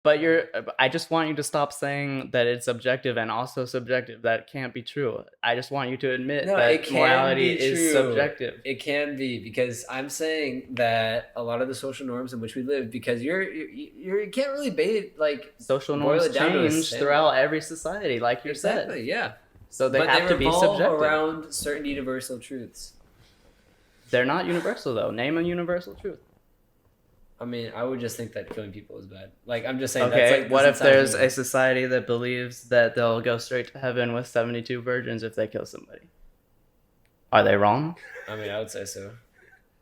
But I just want you to stop saying that it's objective and also subjective. That can't be true. I just want you to admit that morality is subjective. It can be, because I'm saying that a lot of the social norms in which we live, because you can't really social norms change throughout every society, like you said. Exactly, yeah. So they have to be subjective around certain universal truths. They're not universal though. Name a universal truth. I mean, I would just think that killing people is bad. Like, I'm just saying. Okay, what if there's a society that believes that they'll go straight to heaven with 72 virgins if they kill somebody? Are they wrong? I mean, I would say so.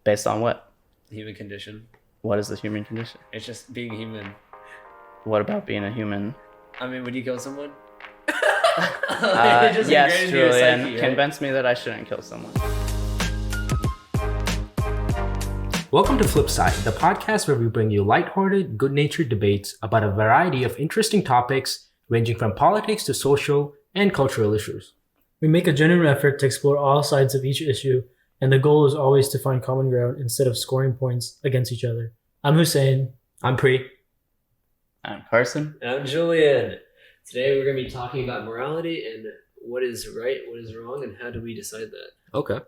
Based on what? The human condition. What is the human condition? It's just being human. What about being a human? I mean, would you kill someone? Yes, Julian. Right? Convince me that I shouldn't kill someone. Welcome to Flipside, the podcast where we bring you lighthearted, good-natured debates about a variety of interesting topics ranging from politics to social and cultural issues. We make a genuine effort to explore all sides of each issue, and the goal is always to find common ground instead of scoring points against each other. I'm Hussein. I'm Pri. I'm Carson. And I'm Julian. Today we're going to be talking about morality and what is right, what is wrong, and how do we decide that. Okay.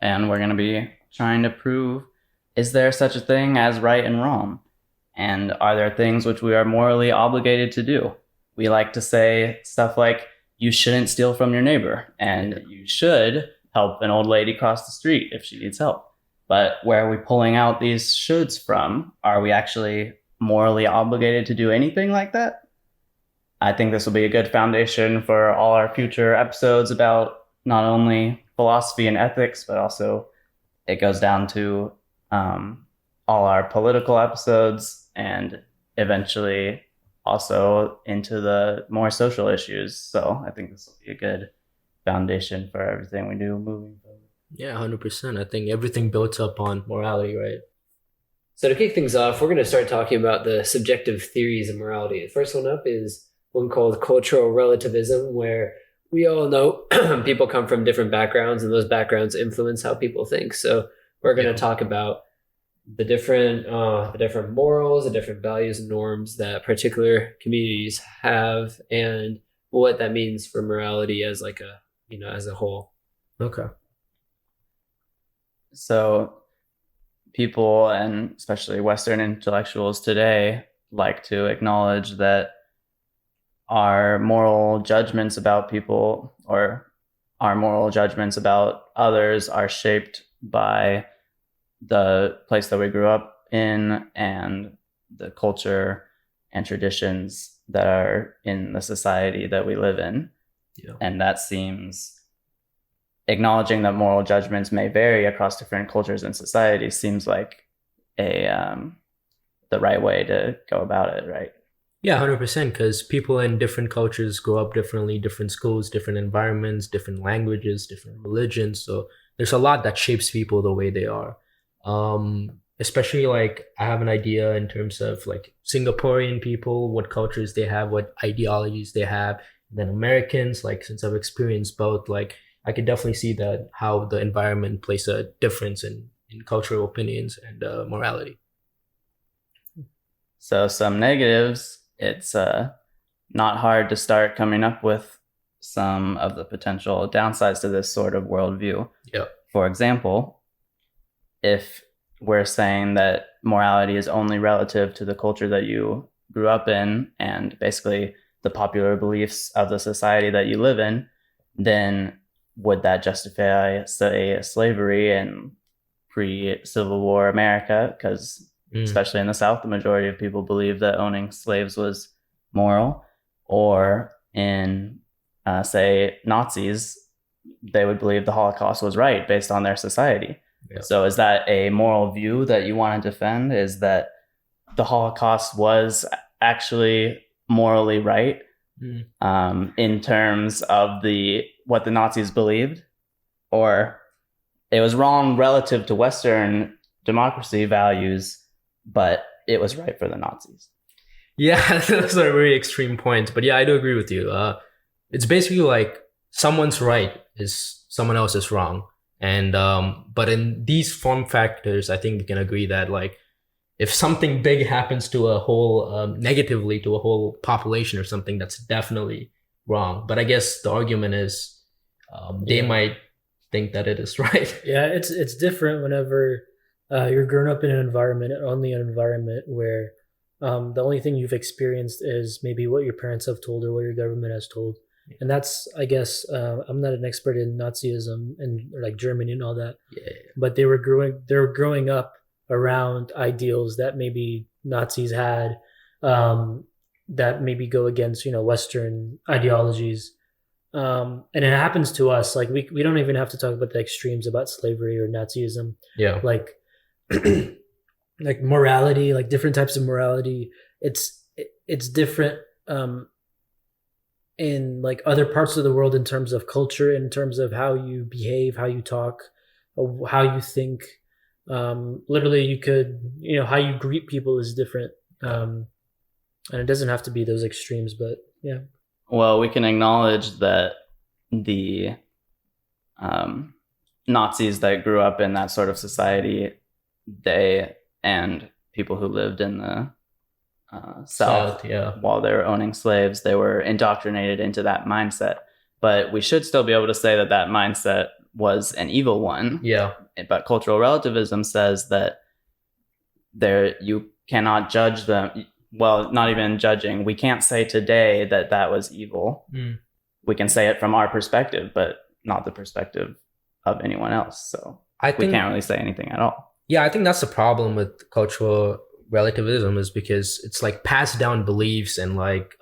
And we're going to be trying to prove, is there such a thing as right and wrong? And are there things which we are morally obligated to do? We like to say stuff like, you shouldn't steal from your neighbor, and you should help an old lady cross the street if she needs help. But where are we pulling out these shoulds from? Are we actually morally obligated to do anything like that? I think this will be a good foundation for all our future episodes about not only philosophy and ethics, but also it goes down to all our political episodes and eventually also into the more social issues. So I think this will be a good foundation for everything we do moving forward. Yeah, 100%. I think everything builds up on morality, right? So to kick things off, we're going to start talking about the subjective theories of morality. The first one up is one called cultural relativism, where we all know people come from different backgrounds and those backgrounds influence how people think. So we're going to talk about the different morals, the different values and norms that particular communities have, and what that means for morality as as a whole. Okay. So people, and especially Western intellectuals today, like to acknowledge that our moral judgments about people or our moral judgments about others are shaped by the place that we grew up in and the culture and traditions that are in the society that we live in. Yeah. And that seems, acknowledging that moral judgments may vary across different cultures and societies seems like the right way to go about it, right? Yeah, 100%, because people in different cultures grow up differently, different schools, different environments, different languages, different religions. So there's a lot that shapes people the way they are. Especially like I have an idea in terms of like Singaporean people, what cultures they have, what ideologies they have. And then Americans, like since I've experienced both, like I could definitely see that how the environment plays a difference in cultural opinions and morality. So some negatives, it's not hard to start coming up with some of the potential downsides to this sort of worldview. Yeah. For example, if we're saying that morality is only relative to the culture that you grew up in and basically the popular beliefs of the society that you live in, then would that justify, say, slavery in pre-Civil War America? Because especially in the South, the majority of people believe that owning slaves was moral. Or in, say, Nazis, they would believe the Holocaust was right based on their society. Yeah. So is that a moral view that you want to defend? Is that the Holocaust was actually morally right in terms of what the Nazis believed? Or it was wrong relative to Western democracy values, but it was right for the Nazis? Yeah, those are very extreme points. But yeah, I do agree with you. It's basically like someone's right is someone else is wrong. And but in these form factors, I think we can agree that like if something big happens to a whole negatively to a whole population or something, that's definitely wrong. But I guess the argument is they might think that it is right. Yeah, it's different whenever you're grown up in an environment, only an environment where the only thing you've experienced is maybe what your parents have told or what your government has told. And that's, I guess, I'm not an expert in Nazism and like Germany and all that, but they were growing up around ideals that maybe Nazis had, that maybe go against, Western ideologies. And it happens to us. Like we don't even have to talk about the extremes about slavery or Nazism. Yeah. Like, like morality, like different types of morality. It's different, in like other parts of the world in terms of culture, in terms of how you behave, how you talk, how you think. Literally you could, how you greet people is different. And it doesn't have to be those extremes, but yeah. Well, we can acknowledge that the Nazis that grew up in that sort of society, they and people who lived in the South, while they were owning slaves, they were indoctrinated into that mindset. But we should still be able to say that that mindset was an evil one. Yeah. But cultural relativism says that you cannot judge them. Well, not even judging. We can't say today that that was evil. We can say it from our perspective, but not the perspective of anyone else. So we can't really say anything at all. Yeah, I think that's the problem with cultural relativism, is because it's like passed down beliefs and like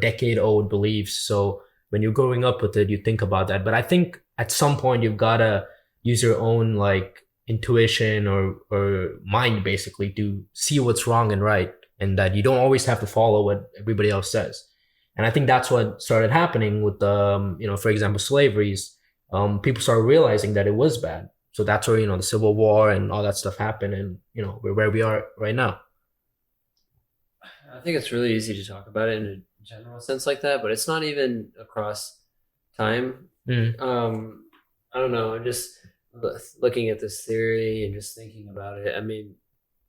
decade-old beliefs. So when you're growing up with it, you think about that. But I think at some point you've gotta use your own like intuition or mind basically to see what's wrong and right, and that you don't always have to follow what everybody else says. And I think that's what started happening with for example, slaveries. People started realizing that it was bad. So that's where, the Civil War and all that stuff happened, and, we're where we are right now. I think it's really easy to talk about it in a general sense like that, but it's not even across time. I don't know. I'm just looking at this theory and just thinking about it. I mean,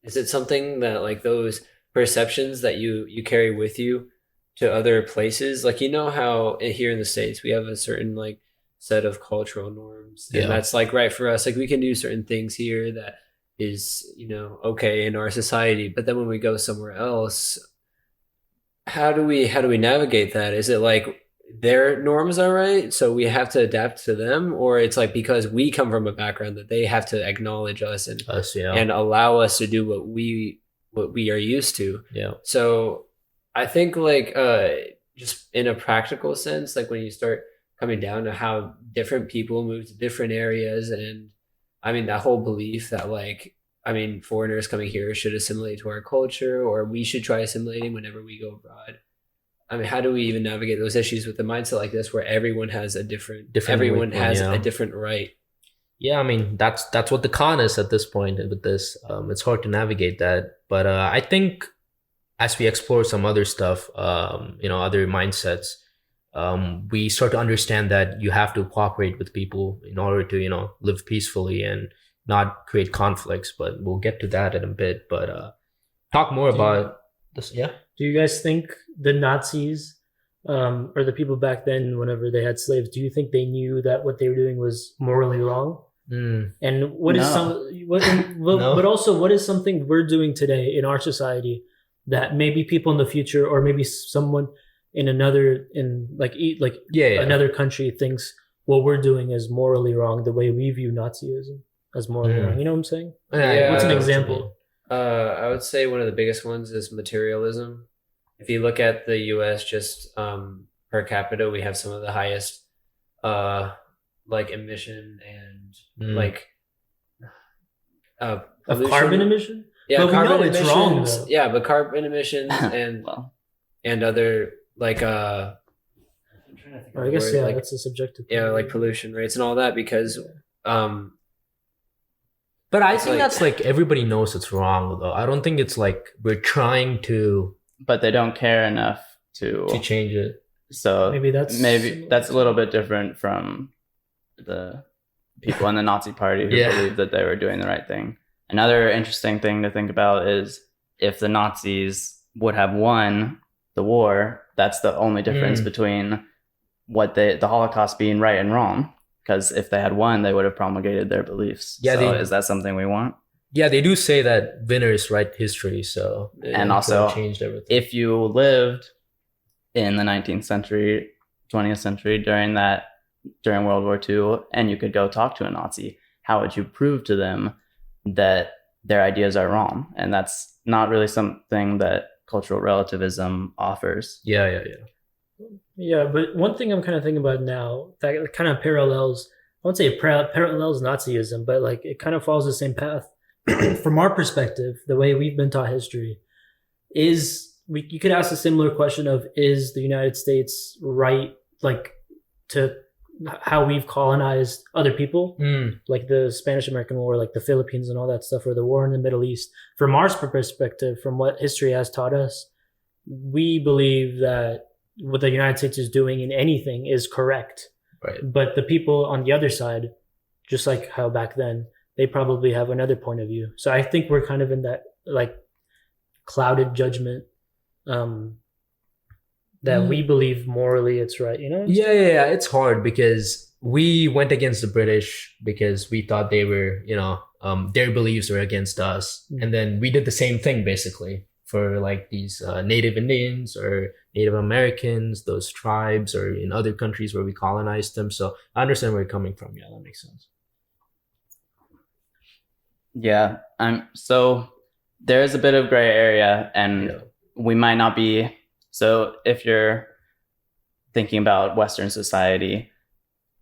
is it something that like those perceptions that you carry with you to other places? Like, how here in the States, we have a certain like set of cultural norms, and that's like right for us. Like we can do certain things here that is okay in our society, but then when we go somewhere else, how do we navigate that? Is it like their norms are right, so we have to adapt to them, or it's like because we come from a background that they have to acknowledge us and allow us to do what we are used to? So I think like just in a practical sense, like when you start coming down to how different people move to different areas, and I mean that whole belief that like, I mean, foreigners coming here should assimilate to our culture, or we should try assimilating whenever we go abroad. I mean, how do we even navigate those issues with a mindset like this, where everyone has a different a different right? Yeah, I mean that's what the con is at this point with this. It's hard to navigate that, but I think as we explore some other stuff, other mindsets, we start to understand that you have to cooperate with people in order to, live peacefully and not create conflicts. But we'll get to that in a bit. But talk more about this. Yeah. Do you guys think the Nazis, or the people back then, whenever they had slaves, do you think they knew that what they were doing was morally wrong? And what is but also what is something we're doing today in our society that maybe people in the future, or maybe someone in another another country thinks what we're doing is morally wrong, the way we view Nazism as morally wrong? You know what I'm saying? What's an example? I would say one of the biggest ones is materialism. If you look at the US just per capita, we have some of the highest like emission and of carbon emission? Yeah, but carbon we know it's wrong though. Yeah, but carbon emissions and other like I'm trying to think I guess that's a subjective thing. like pollution rates and all that, because but I think that's like everybody knows it's wrong though. I don't think it's like we're trying to, but they don't care enough to change it. So maybe that's a little bit different from the people in the Nazi party who believed that they were doing the right thing. Another interesting thing to think about is if the Nazis would have won the war, that's the only difference between what the Holocaust being right and wrong. Because if they had won, they would have promulgated their beliefs. Yeah, so is that something we want? Yeah, they do say that winners write history. So and also, changed everything. If you lived in the 19th century, 20th century during World War II, and you could go talk to a Nazi, how would you prove to them that their ideas are wrong? And that's not really something that cultural relativism offers. Yeah. Yeah, but one thing I'm kind of thinking about now that kind of parallels, I won't say it parallels Nazism, but like it kind of follows the same path. From our perspective, the way we've been taught history you could ask a similar question of, is the United States right, like, to how we've colonized other people, like the Spanish-American War, like the Philippines and all that stuff, or the war in the Middle East. From our perspective, from what history has taught us, we believe that what the United States is doing in anything is correct. Right. But the people on the other side, just like how back then, they probably have another point of view. So I think we're kind of in that like clouded judgment that we believe morally it's right, you know? Yeah. It's hard because we went against the British because we thought they were, their beliefs were against us. And then we did the same thing basically for like these Native Indians or Native Americans, those tribes, or in other countries where we colonized them. So I understand where you're coming from. Yeah, that makes sense. Yeah. So there's a bit of gray area, and we might not be. So if you're thinking about Western society,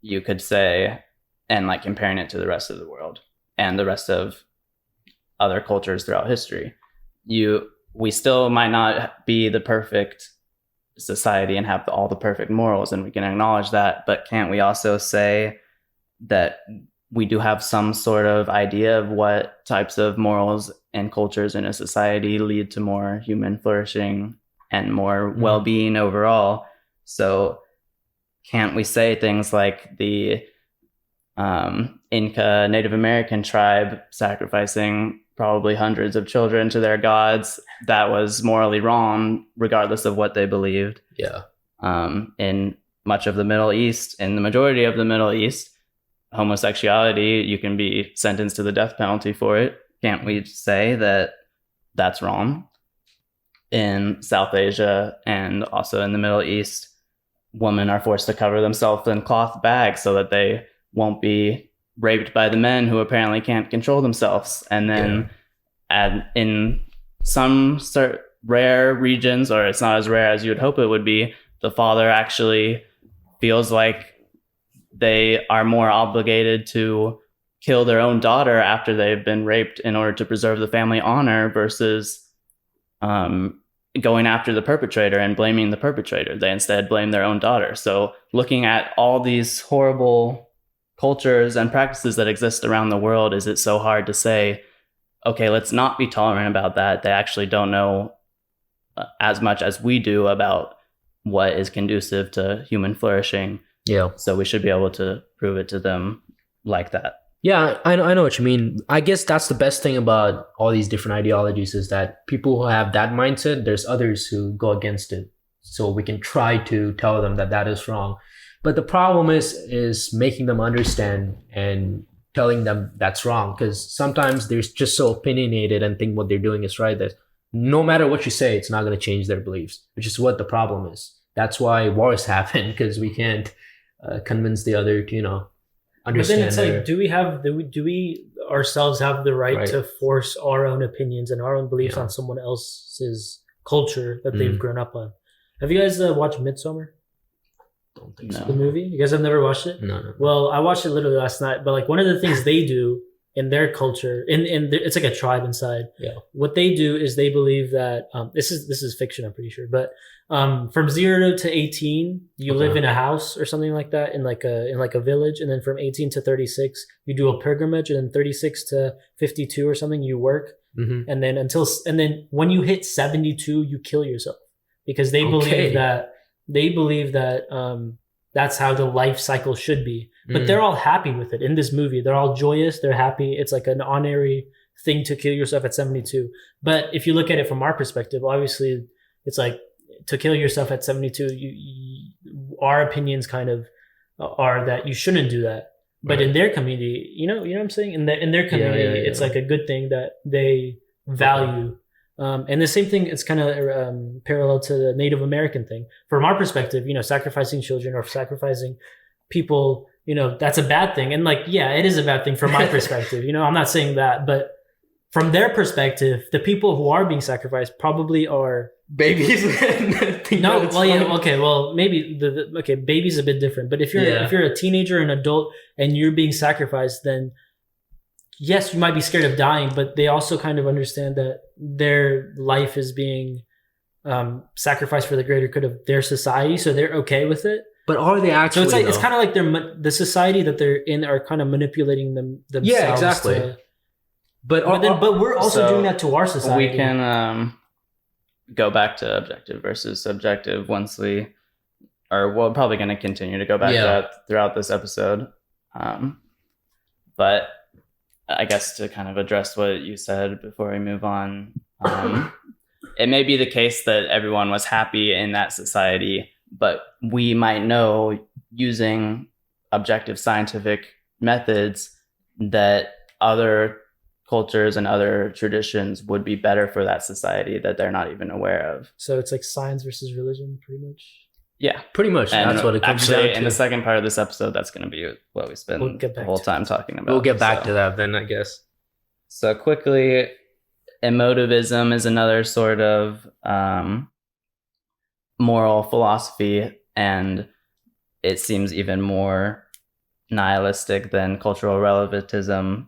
you could say, and like comparing it to the rest of the world and the rest of other cultures throughout history, we still might not be the perfect society and have all the perfect morals, and we can acknowledge that. But can't we also say that we do have some sort of idea of what types of morals and cultures in a society lead to more human flourishing and more well-being overall? So can't we say things like the Inca Native American tribe sacrificing probably hundreds of children to their gods, that was morally wrong regardless of what they believed? Yeah. In much of the Middle East, in the majority of the Middle East, homosexuality, you can be sentenced to the death penalty for it. Can't we say that that's wrong? In South Asia and also in the Middle East, women are forced to cover themselves in cloth bags so that they won't be raped by the men who apparently can't control themselves. And then in some rare regions, or it's not as rare as you would hope it would be, the father actually feels like they are more obligated to kill their own daughter after they've been raped in order to preserve the family honor versus going after the perpetrator and blaming the perpetrator. They instead blame their own daughter. So looking at all these horrible cultures and practices that exist around the world, is it so hard to say, okay, let's not be tolerant about that? They actually don't know as much as we do about what is conducive to human flourishing. Yeah. So we should be able to prove it to them like that. Yeah, I know what you mean. I guess that's the best thing about all these different ideologies, is that people who have that mindset, there's others who go against it. So we can try to tell them that that is wrong. But the problem is making them understand and telling them that's wrong. Because sometimes they're just so opinionated and think what they're doing is right that no matter what you say, it's not going to change their beliefs, which is what the problem is. That's why wars happen, because we can't convince the other to, understand. But then it's like, do we ourselves have the right to force our own opinions and our own beliefs on someone else's culture that they've grown up on? Have you guys watched Midsommar? Don't think No. so. The movie? You guys have never watched it? No. Well, I watched it literally last night, but like one of the things they do in their culture, it's like a tribe inside. Yeah. What they do is they believe that this is fiction, I'm pretty sure, but from 0 to 18, you live in a house or something like that in like a village, and then from 18 to 36, you do a pilgrimage, and then 36 to 52 or something, you work, and then when you hit 72, you kill yourself, because they believe that that's how the life cycle should be. But they're all happy with it in this movie. They're all joyous. They're happy. It's like an honorary thing to kill yourself at 72. But if you look at it from our perspective, obviously it's like to kill yourself at 72, our opinions kind of are that you shouldn't do that. But in their community, you know what I'm saying? In their community, it's like a good thing that they value. And the same thing, it's kind of parallel to the Native American thing. From our perspective, you know, sacrificing children or sacrificing people, you know, that's a bad thing. And like, yeah, it is a bad thing from my perspective. You know, I'm not saying that, but from their perspective, the people who are being sacrificed probably are babies. No, well, yeah, okay, well, maybe okay, baby's a bit different. But if you're a teenager, an adult, and you're being sacrificed, then yes, you might be scared of dying, but they also kind of understand that their life is being sacrificed for the greater good of their society, so they're okay with it. But are they actually? So it's kind of like the society that they're in are kind of manipulating themselves. Yeah, exactly. But we're also doing that to our society. We can go back to objective versus subjective once we're probably going to continue to go back to that throughout this episode. But I guess to kind of address what you said before we move on, it may be the case that everyone was happy in that society, but we might know using objective scientific methods that other cultures and other traditions would be better for that society that they're not even aware of. So it's like science versus religion, pretty much. Yeah, pretty much. And that's what it comes down to. In the second part of this episode, that's going to be what we spend the whole time talking about. We'll get back to that then, I guess. So quickly, emotivism is another sort of moral philosophy, and it seems even more nihilistic than cultural relativism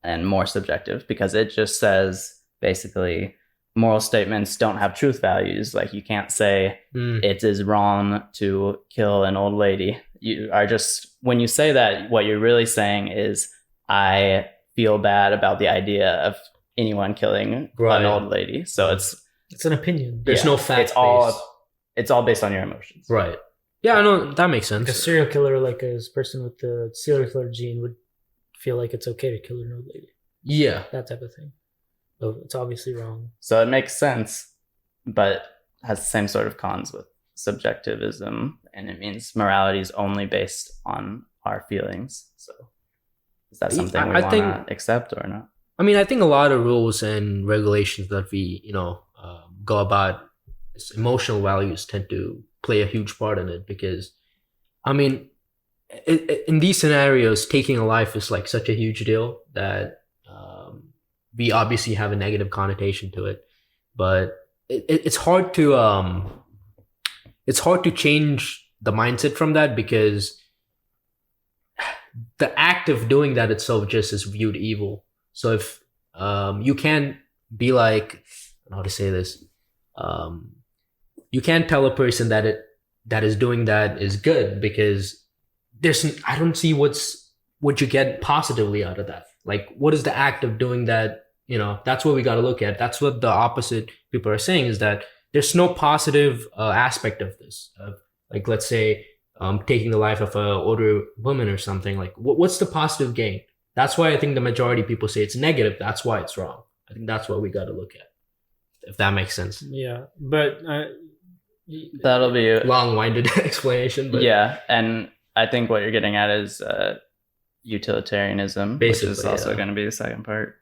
and more subjective, because it just says basically moral statements don't have truth values. Like, you can't say it is wrong to kill an old lady. You are just, when you say that, what you're really saying is, I feel bad about the idea of anyone killing an old lady. So it's an opinion. There's no fact. It's all based on your emotions. Right. Yeah, I know, that makes sense. Like a serial killer, like a person with the serial killer gene would feel like it's okay to kill an old lady. Yeah. That type of thing. So it's obviously wrong. So it makes sense, but has the same sort of cons with subjectivism, and it means morality is only based on our feelings. So is that something we want to accept or not? I mean, I think a lot of rules and regulations that we, go about emotional values tend to play a huge part in it, because, I mean, in these scenarios, taking a life is like such a huge deal that we obviously have a negative connotation to it, but it's hard to change the mindset from that, because the act of doing that itself just is viewed evil. So if you can't be like, how to say this, you can't tell a person that is doing that is good, because I don't see what you get positively out of that. Like, what is the act of doing that? That's what we got to look at. That's what the opposite people are saying, is that there's no positive aspect of this. Like, let's say taking the life of an older woman or something. Like, what's the positive gain? That's why I think the majority of people say it's negative. That's why it's wrong. I think that's what we got to look at, if that makes sense. Yeah, but that'll be a long-winded explanation. But yeah, and I think what you're getting at is utilitarianism, basically, which is also going to be the second part.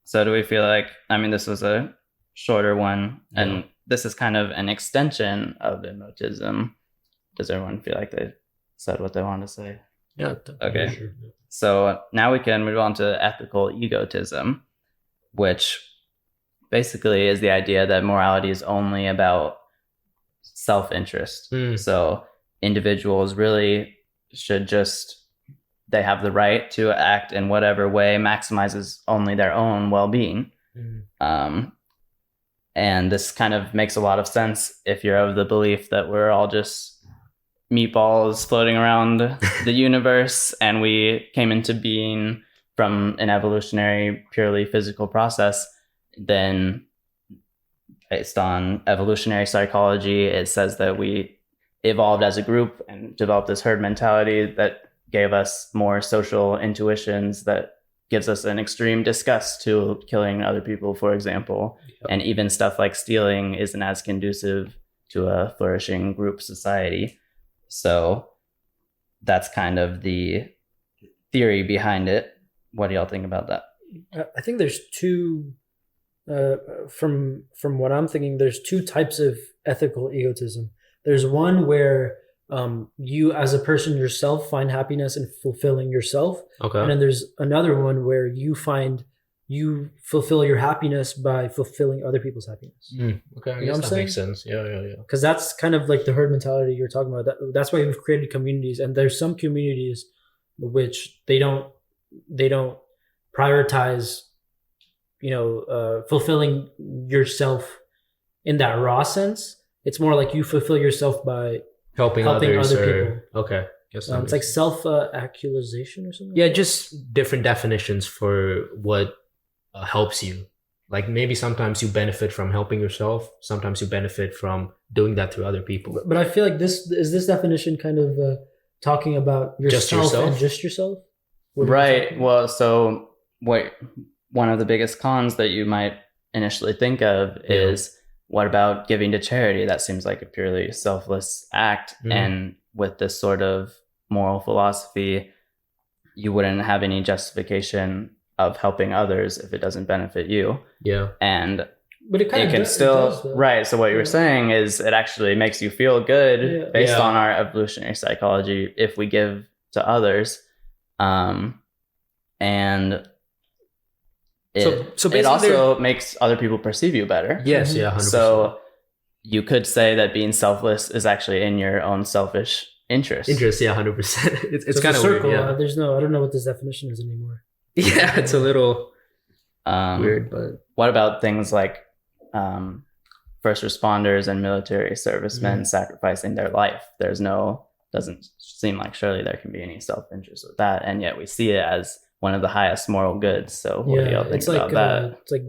So do we feel like, I mean, this was a shorter one, and this is kind of an extension of emotism. Does everyone feel like they said what they wanted to say? Yeah. Okay. Sure. So now we can move on to ethical egotism, which basically is the idea that morality is only about self-interest. So individuals really should they have the right to act in whatever way maximizes only their own well-being. And this kind of makes a lot of sense if you're of the belief that we're all just meatballs floating around the universe, and we came into being from an evolutionary, purely physical process. Then based on evolutionary psychology, it says that we evolved as a group and developed this herd mentality that gave us more social intuitions that gives us an extreme disgust to killing other people, for example. Yep. And even stuff like stealing isn't as conducive to a flourishing group society. So that's kind of the theory behind it. What do y'all think about that? I think there's two, from what I'm thinking, there's two types of ethical egotism. There's one where you as a person yourself find happiness in fulfilling yourself. Okay. And then there's another one where you fulfill your happiness by fulfilling other people's happiness. Okay, I You know guess what I'm that saying? makes sense. Yeah. Because that's kind of like the herd mentality you're talking about. That's why we've created communities, and there's some communities which they don't prioritize, fulfilling yourself in that raw sense. It's more like you fulfill yourself by Helping Helping others. other people. Okay. Guess that it's makes like sense. self-actualization or something. Yeah, just different definitions for what helps you. Like maybe sometimes you benefit from helping yourself. Sometimes you benefit from doing that through other people. But I feel like this definition kind of talking about Just yourself, yourself? and just yourself. What are you Right. talking about? Well, so one of the biggest cons that you might initially think of is, what about giving to charity? That seems like a purely selfless act. Mhm. And with this sort of moral philosophy, you wouldn't have any justification of helping others if it doesn't benefit you. Yeah. And But it kind it of can does, still, it does, though. right. So what you were Yeah. saying is it actually makes you feel good Yeah. based Yeah. on our evolutionary psychology if we give to others. And it, So it basically also makes other people perceive you better. Yes. Mhm. Yeah. 100%. So you could say that being selfless is actually in your own selfish interest. interest. Yeah. 100%. It's So kind a of weird. circle. Yeah. I don't know what this definition is anymore. Yeah. It's a little Um, weird, but What about things like first responders and military servicemen Mm. sacrificing their life? Doesn't seem like surely there can be any self-interest with that, and yet we see it as one of the highest moral goods. So what do y'all think it's about like that? it's like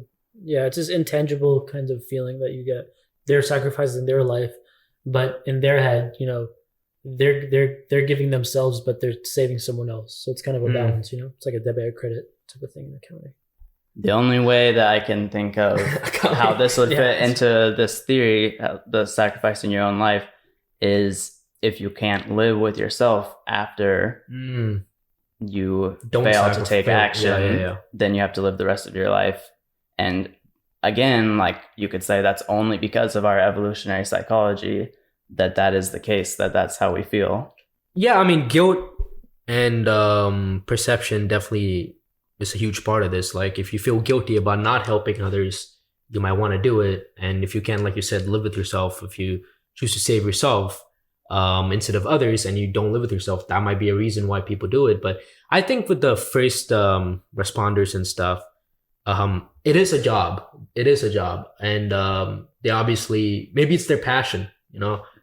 it's this intangible kind of feeling that you get. They're sacrificing their life, but in their head, they're giving themselves, but they're saving someone else. So it's kind of a Mm. balance. It's like a debit or credit type of thing in accounting. The only way that I can think of how this would Yeah, fit it's- into this theory, the sacrificing your own life, is if you can't live with yourself after you Don't fail to sacrifice- take action, Yeah. then you have to live the rest of your life. And again, like you could say that's only because of our evolutionary psychology that is the case, that's how we feel. Yeah, I mean, guilt and perception definitely is a huge part of this. Like, if you feel guilty about not helping others, you might want to do it. And if you can, like you said, live with yourself, if you choose to save yourself instead of others and you don't live with yourself, that might be a reason why people do it. But I think with the first responders and stuff, it is a job. It is a job. And they obviously, maybe it's their passion,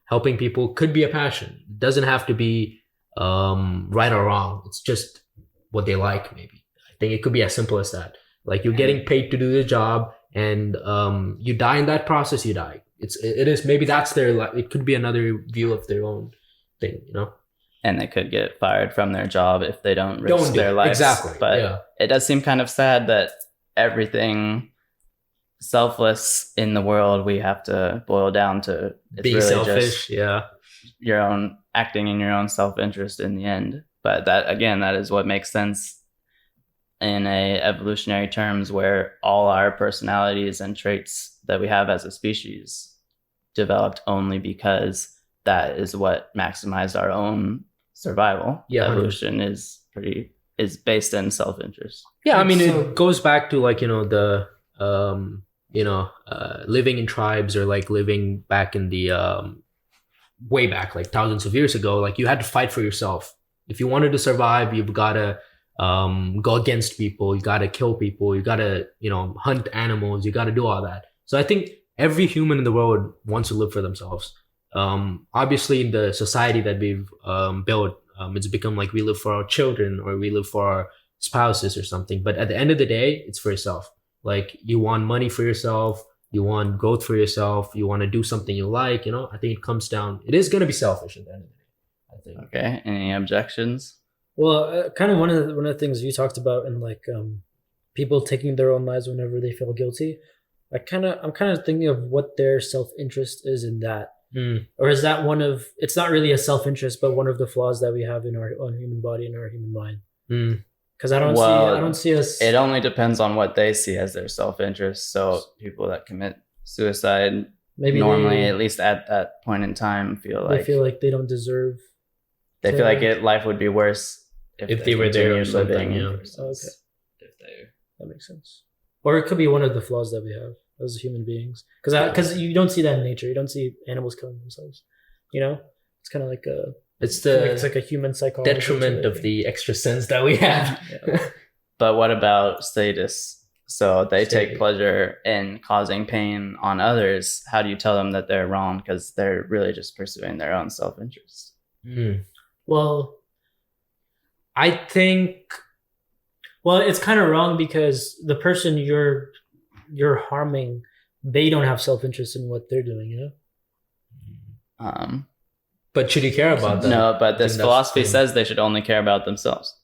helping people could be a passion. It doesn't have to be right or wrong. It's just what they like, maybe. I think it could be as simple as that. Like, you're getting paid to do the job, and you die in that process, you die. It is maybe that's their life. It could be another view of their own thing, And they could get fired from their job if they don't risk do their it. lives. Exactly. But yeah. it does seem kind of sad that everything selfless in the world we have to boil down to Being really selfish. just Yeah. your own acting in your own self-interest in the end. But that is what makes sense in a evolutionary terms, where all our personalities and traits that we have as a species developed only because that is what maximized our own survival. Yeah, 100%. Evolution is based in self-interest. Yeah, I mean, So- it goes back to the living in tribes, or like living back in the way back, like thousands of years ago. Like, you had to fight for yourself. If you wanted to survive, you've got to go against people. You got to kill people. You got to hunt animals. You got to do all that. So I think every human in the world wants to live for themselves. Obviously, in the society that we've built, it's become like we live for our children, or we live for our spouses or something. But at the end of the day, it's for yourself. Like, you want money for yourself, you want growth for yourself, you want to do something you like. I think it is going to be selfish at the end of the day, I think. Okay. Any objections? Well, kind of one of the things you talked about in like people taking their own lives whenever they feel guilty. I'm kind of thinking of what their self-interest is in that. Or is that it's not really a self-interest, but one of the flaws that we have in our own human body and our human mind? Because I don't see us. It only depends on what they see as their self-interest. So people that commit suicide Maybe normally, at least at that point in time, feel like they don't deserve. they feel like life would be worse if they were there or continued something. living Yeah. versus If they That makes sense. Or it could be one of the flaws that we have as human beings. Because you don't see that in nature. You don't see animals killing themselves. You know, it's kind of like it's like a human psychology detriment of the extra sense that we have. Yeah. But what about statists? So they take Status. pleasure in causing pain on others. How do you tell them that they're wrong? Because they're really just pursuing their own self-interest. Well, I think. Well, it's kind of wrong because the person you're harming, they don't have self-interest in what they're doing. You know. But should you care about that? No, but this I think that's philosophy the thing. says they should only care about themselves.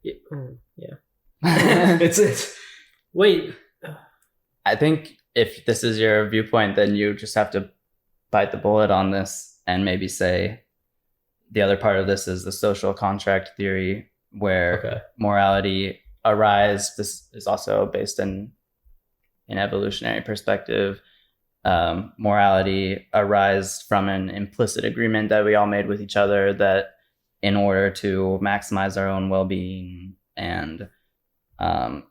Yeah. It's Wait. I think if this is your viewpoint, then you just have to bite the bullet on this and maybe say the other part of this is the social contract theory, where morality arise. This is also based in an evolutionary perspective. Morality arise from an implicit agreement that we all made with each other that in order to maximize our own well-being and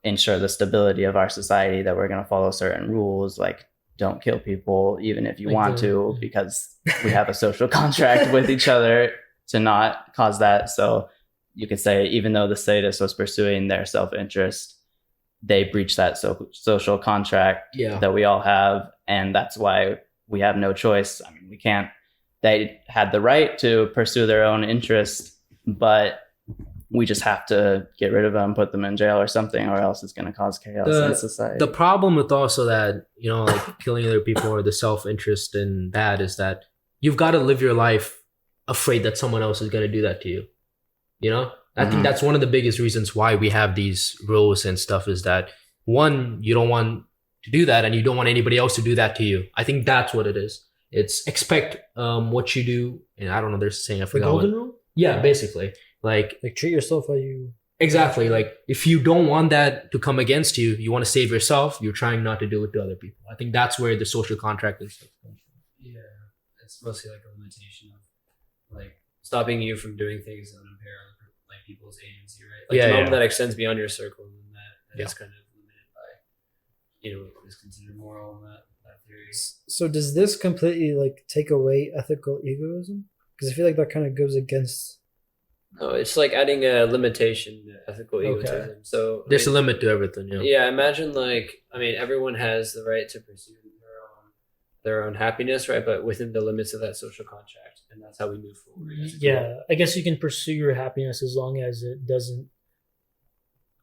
ensure the stability of our society, that we're going to follow certain rules, like don't kill people even if you want to, because we have a social contract with each other to not cause that. So you could say, even though the sadist was pursuing their self-interest, they breached that social contract that we all have, and that's why we have no choice. I mean, we can't. They had the right to pursue their own interest, but we just have to get rid of them, put them in jail or something, or else it's going to cause chaos in society. The problem with also that, like killing other people or the self-interest in that is that you've got to live your life afraid that someone else is going to do that to you. I think that's one of the biggest reasons why we have these rules and stuff, is that one, you don't want to do that and you don't want anybody else to do that to you. I think that's what it is. It's expect what you do. And I don't know, there's a saying, I forgot. The golden rule? Yeah, basically. Like treat yourself how you. Exactly. Like if you don't want that to come against you, you want to save yourself, you're trying not to do it to other people. I think that's where the social contract and stuff comes from. Yeah, it's mostly like a limitation of like stopping you from doing things that impair like people's agency, right? Like the moment that extends beyond your circle, and that is kind of limited by, what is considered moral in that theory. So does this completely like take away ethical egoism? Because I feel like that kind of goes against. No, it's like adding a limitation to ethical egotism. So there's a limit to everything. Yeah, imagine everyone has the right to pursue their own happiness, right? But within the limits of that social contract, and that's how we move forward. Yeah, I guess you can pursue your happiness as long as it doesn't,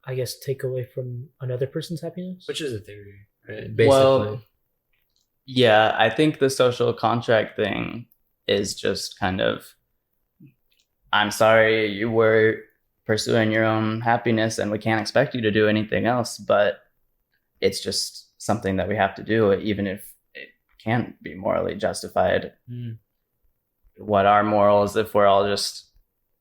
I guess, take away from another person's happiness. Which is a theory, right? Basically. Well, yeah, I think the social contract thing is just kind of, I'm sorry you were pursuing your own happiness and we can't expect you to do anything else, but it's just something that we have to do, even if it can't be morally justified. What are morals if we're all just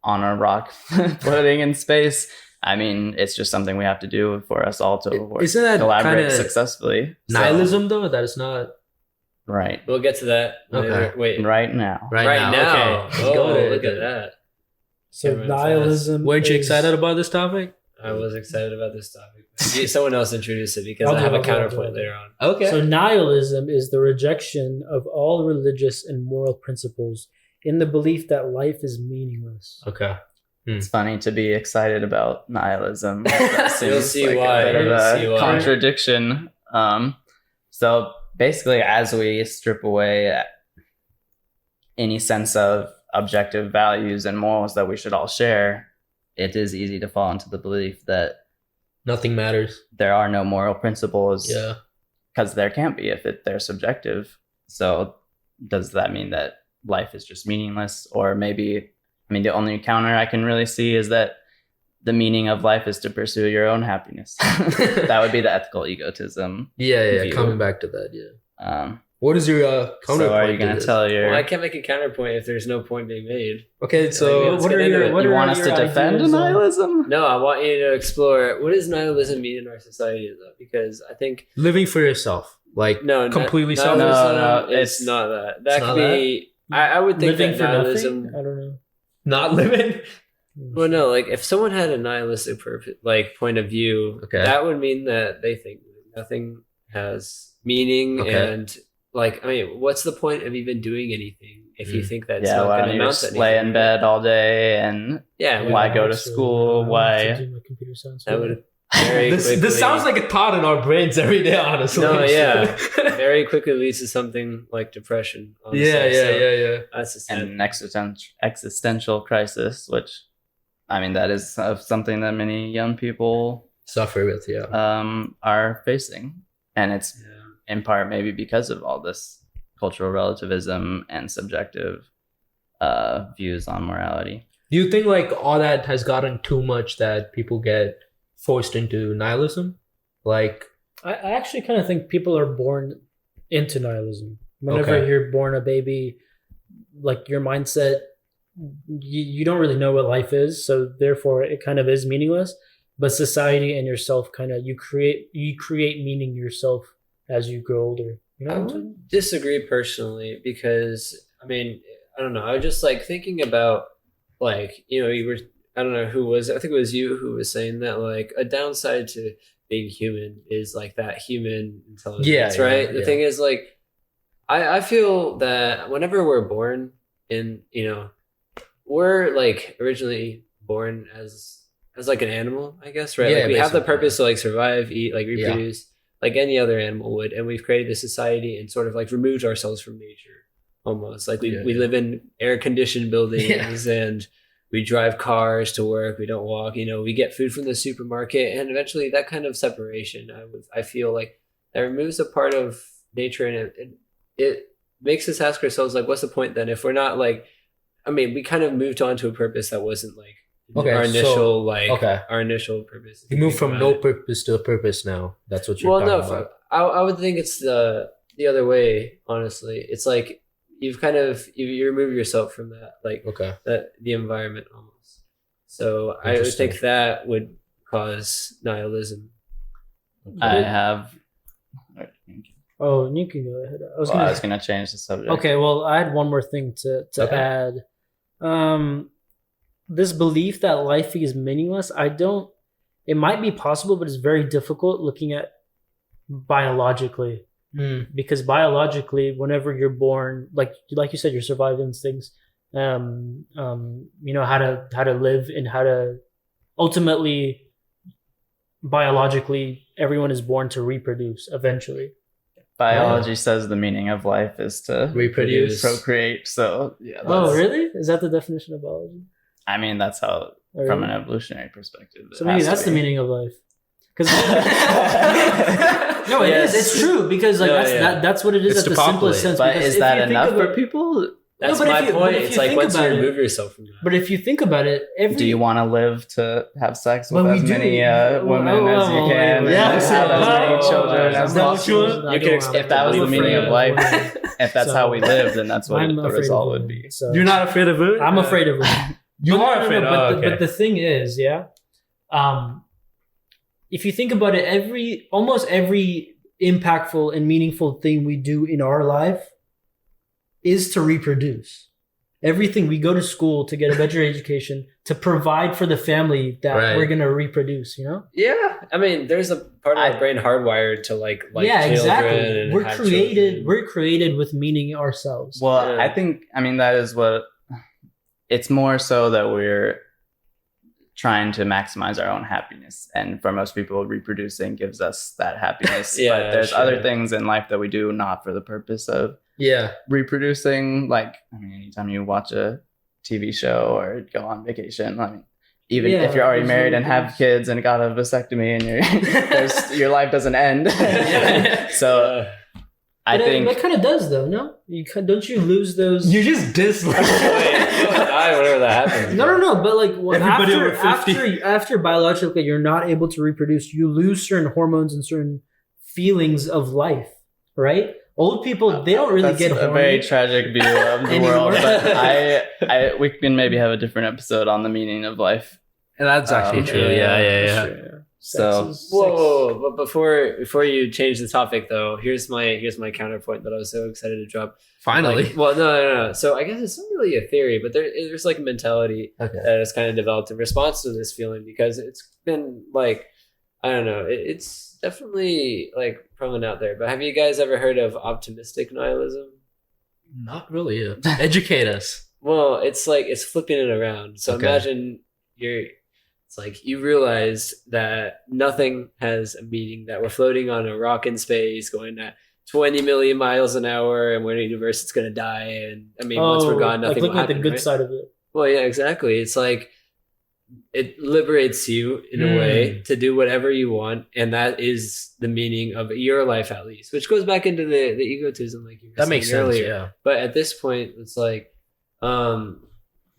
on a rock floating in space? I mean, it's just something we have to do for us all to collaborate successfully. Nihilism, though? That is not... Right. We'll get to that. Okay. Wait. Right now. Right now. Okay. Look at that. So nihilism. Weren't you excited about this topic? I was excited about this topic. Someone else introduced it because I have a counterpoint later on. Okay. So nihilism is the rejection of all religious and moral principles in the belief that life is meaningless. Okay. It's funny to be excited about nihilism. You'll see why. A bit of a contradiction. So basically, as we strip away any sense of objective values and morals that we should all share, it is easy to fall into the belief that nothing matters. There are no moral principles. Yeah. Because there can't be if they're subjective. So does that mean that life is just meaningless? Or maybe, the only counter I can really see is that the meaning of life is to pursue your own happiness. That would be the ethical egotism. Yeah. view. Coming back to that. Yeah. What is your counterpoint? So are you going to tell your... Well, I can't make a counterpoint if there's no point being made. Okay, so Let's get into it. You want us to defend nihilism? No, I want you to explore what does nihilism mean in our society, though, because I think living for yourself, like completely self. No, it's not that. That could be. I would think Living that for nihilism. nothing? I don't know. Not living. Well, no, like if someone had a nihilistic point of view, that would mean that they think nothing has meaning and. Like, I mean, what's the point of even doing anything if you think that it's not going to amount to anything? Lay in bed all day and why go to school? Why? Do my computer science. That would this sounds like a thought in our brains every day, honestly. No, yeah. Very quickly leads to something like depression. Honestly. Yeah. That's just an existential crisis, which, I mean, that is something that many young people suffer with, are facing. And it's in part maybe because of all this cultural relativism and subjective views on morality. Do you think like all that has gotten too much that people get forced into nihilism? Like, I actually kind of think people are born into nihilism. Whenever you're born a baby, like your mindset, you don't really know what life is, so therefore it kind of is meaningless. But society and yourself kind of you create meaning yourself as you grow older. You know I would disagree personally because, I mean, I don't know. I was just like thinking about like, you were, I don't know who was, I think it was you who was saying that like a downside to being human is like that human intelligence, right? The thing is like, I feel that whenever we're born in, we're like originally born as like an animal, I guess, right? Like we have the purpose to like survive, eat, like reproduce. Like any other animal would, and we've created a society and sort of like removed ourselves from nature almost. Like we live in air-conditioned buildings and we drive cars to work, we don't walk, we get food from the supermarket, and eventually that kind of separation, I feel like that removes a part of nature, and it makes us ask ourselves like, what's the point then if we're not like, I mean, we kind of moved on to a purpose that wasn't like our initial purpose. You move from no purpose to a purpose now. That's what you're talking about. I would think it's the other way, honestly. It's like you remove yourself from that, like the environment almost. So I would think that would cause nihilism. I have... Oh, you can go ahead. I was going to change the subject. Okay, well, I had one more thing to add. This belief that life is meaningless, it might be possible, but it's very difficult looking at biologically. Because biologically, whenever you're born, like you said, your survival instincts, how to live and how to ultimately, biologically, everyone is born to reproduce eventually. Biology says the meaning of life is to reproduce, procreate. So oh, really? Is that the definition of biology? I mean, that's how, from an evolutionary perspective. So maybe that's the meaning of life. No, it is. It's true because that's what it is at the simplest sense. But is that enough for people? That's my point. It's like once you remove yourself from that. But if you think about it, do you want to live to have sex with as many women as you can? Have as many children as possible? If that was the meaning of life, if that's how we live, then that's what the result would be. You're not afraid of it? I'm afraid of it. You are afraid of it. But the thing is, if you think about it, almost every impactful and meaningful thing we do in our life is to reproduce. Everything, we go to school to get a better education, to provide for the family that we're going to reproduce, Yeah. I mean, there's a part of our brain hardwired to like children. Exactly. And we're created with meaning ourselves. Well, I think, that is what, it's more so that we're trying to maximize our own happiness. And for most people, reproducing gives us that happiness. But there's other things in life that we do not for the purpose of reproducing. Like, anytime you watch a TV show or go on vacation, even if you're already married and have kids and got a vasectomy and your life doesn't end. So I think that kind of does though. No, don't you lose those? You just dislike. You'll die whenever that happens. No. But like Everybody over 50. after biologically you're not able to reproduce, you lose certain hormones and certain feelings of life, right? Old people, they don't really that's get a horny. very tragic view of the world. But we can maybe have a different episode on the meaning of life. And that's actually true. Yeah. Sure. So Whoa! But before you change the topic, though, here's my counterpoint that I was so excited to drop. Finally. Like, well, no. So I guess it's not really a theory, but there's like a mentality Okay. that has kind of developed in response to this feeling, because it's been like, I don't know, it's definitely like prevalent out there. But have you guys ever heard of optimistic nihilism? Not really. Educate us. Well, it's like it's flipping it around. So Okay. imagine it's like you realize that nothing has a meaning, that we're floating on a rock in space going at 20 million miles an hour, and we're in a universe that's going to die. And I mean, once we're gone, nothing like looking will at the happen. good Right? side of it. Well, yeah, exactly. It's like it liberates you in a way to do whatever you want, and that is the meaning of your life, at least, which goes back into the egotism, like you were That makes saying sense. earlier. Yeah. But at this point, it's like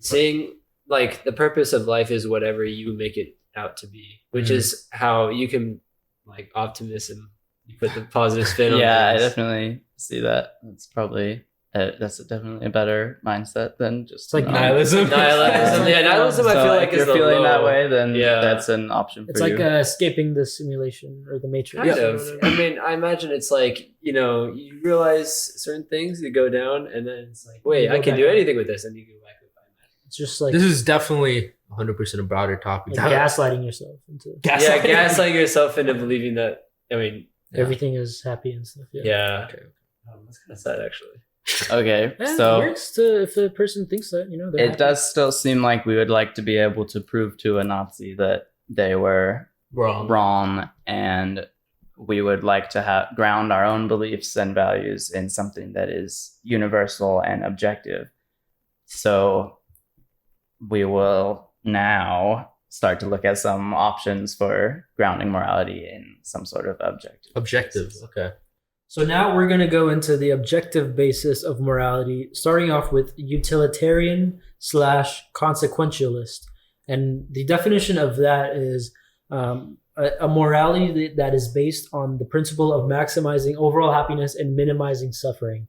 saying like the purpose of life is whatever you make it out to be, which is how you can like optimism. You put the positive spin on yeah, I things. definitely see that. That's probably definitely a better mindset than just It's like Nihilism. Yeah, nihilism. I So feel like if is you're the feeling low. that way, then Yeah. that's an option It's for like you. escaping the simulation or the matrix. Kind or of. whatever. I mean, I imagine it's like, you realize certain things, you go down, and then it's like, wait, You go I can back do up. anything with this, and you go back up. I imagine. It's just like, This is definitely 100% a broader topic. like gaslighting yourself into Yeah, gaslighting yourself into believing that. I mean, everything is happy and stuff. Yeah. yeah. Okay. That's kind of sad, actually. Okay, And so it works if the person thinks that, they're it happy. does still seem like we would like to be able to prove to a Nazi that they were wrong, and we would like to ground our own beliefs and values in something that is universal and objective. So we will now start to look at some options for grounding morality in some sort of objective. Okay. So now we're going to go into the objective basis of morality, starting off with utilitarian / consequentialist. And the definition of that is a morality that is based on the principle of maximizing overall happiness and minimizing suffering.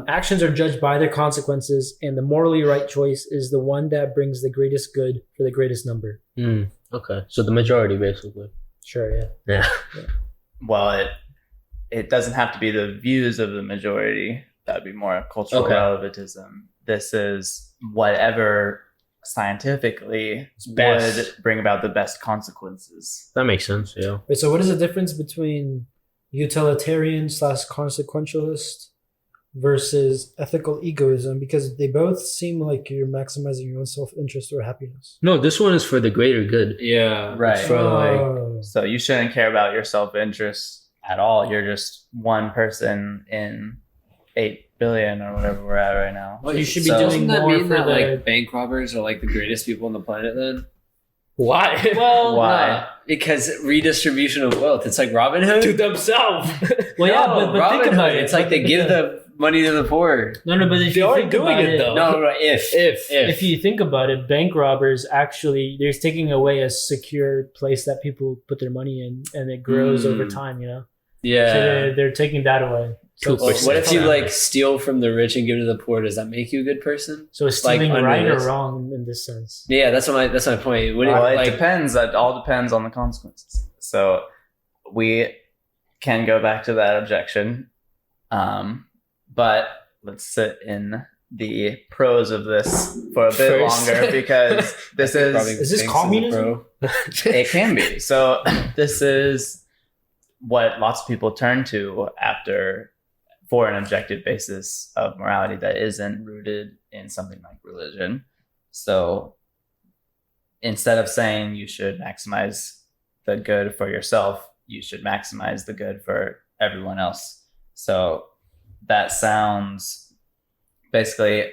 Actions are judged by their consequences, and the morally right choice is the one that brings the greatest good for the greatest number. Okay. So the majority, basically. Sure, yeah. Yeah. Well, it doesn't have to be the views of the majority. That'd be more cultural relativism. This is whatever scientifically would bring about the best consequences. That makes sense. Yeah. Wait, so what is the difference between utilitarian / consequentialist versus ethical egoism? Because they both seem like you're maximizing your own self-interest or happiness. No, this one is for the greater good. Yeah. Right. For like, Oh. So you shouldn't care about your self-interest at all. You're just one person in 8 billion or whatever we're at right now. Well, you should be So- doing Doesn't that more mean for that the... like bank robbers are like the greatest people on the planet then? why? Well, Why? no, because redistribution of wealth. It's like Robin Hood. To themselves. Well, yeah, No, but Robin think about Hood. it. It's like they give the money to the poor. No, but if They you are think doing about it, though. No, if If you think about it, bank robbers actually, they're taking away a secure place that people put their money in, and it grows over time, So yeah. they're taking that away. So, Cool. What if you like steal from the rich and give to the poor? Does that make you a good person? so is stealing under right or this? wrong in this sense? Yeah, that's my point. Would Well, it like, depends. That all depends on the consequences. So we can go back to that objection. But let's sit in the pros of this for a bit First. longer, because this Is this communism? it can be. So this is what lots of people turn to for an objective basis of morality that isn't rooted in something like religion. So instead of saying you should maximize the good for yourself, you should maximize the good for everyone else. So that sounds basically,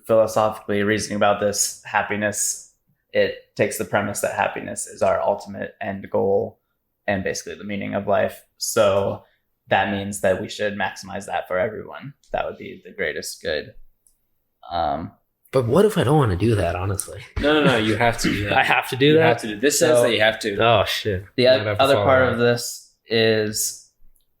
philosophically reasoning about this, happiness, it takes the premise that happiness is our ultimate end goal and basically the meaning of life. So that means that we should maximize that for everyone. That would be the greatest good. But what if I don't want to do that, honestly? No. You have to do that. I have to do You that? have to do. This says that you have to. Oh, shit. The I'm gonna have to other follow part that. of this is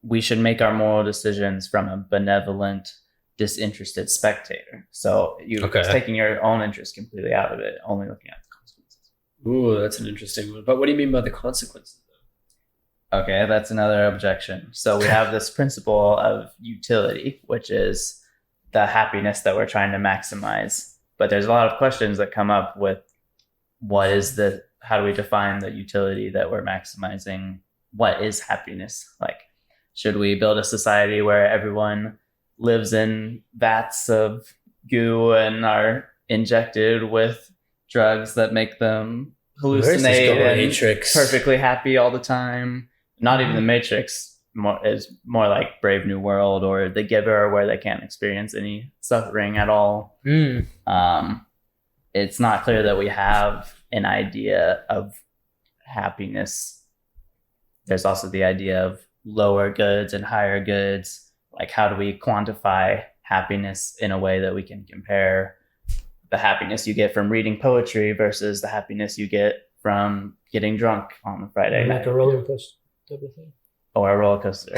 we should make our moral decisions from a benevolent, disinterested spectator. So you're taking your own interest completely out of it, only looking at the consequences. Ooh, that's an interesting one. But what do you mean by the consequences? Okay, that's another objection. So we have this principle of utility, which is the happiness that we're trying to maximize. But there's a lot of questions that come up with how do we define the utility that we're maximizing? What is happiness? Like, should we build a society where everyone lives in vats of goo and are injected with drugs that make them hallucinate and Matrix? perfectly happy all the time? Not even the Matrix is more like Brave New World or The Giver, where they can't experience any suffering at all. It's not clear that we have an idea of happiness. There's also the idea of lower goods and higher goods. Like, how do we quantify happiness in a way that we can compare the happiness you get from reading poetry versus the happiness you get from getting drunk on a Friday night? Like a roller coaster type of thing. Or a roller coaster.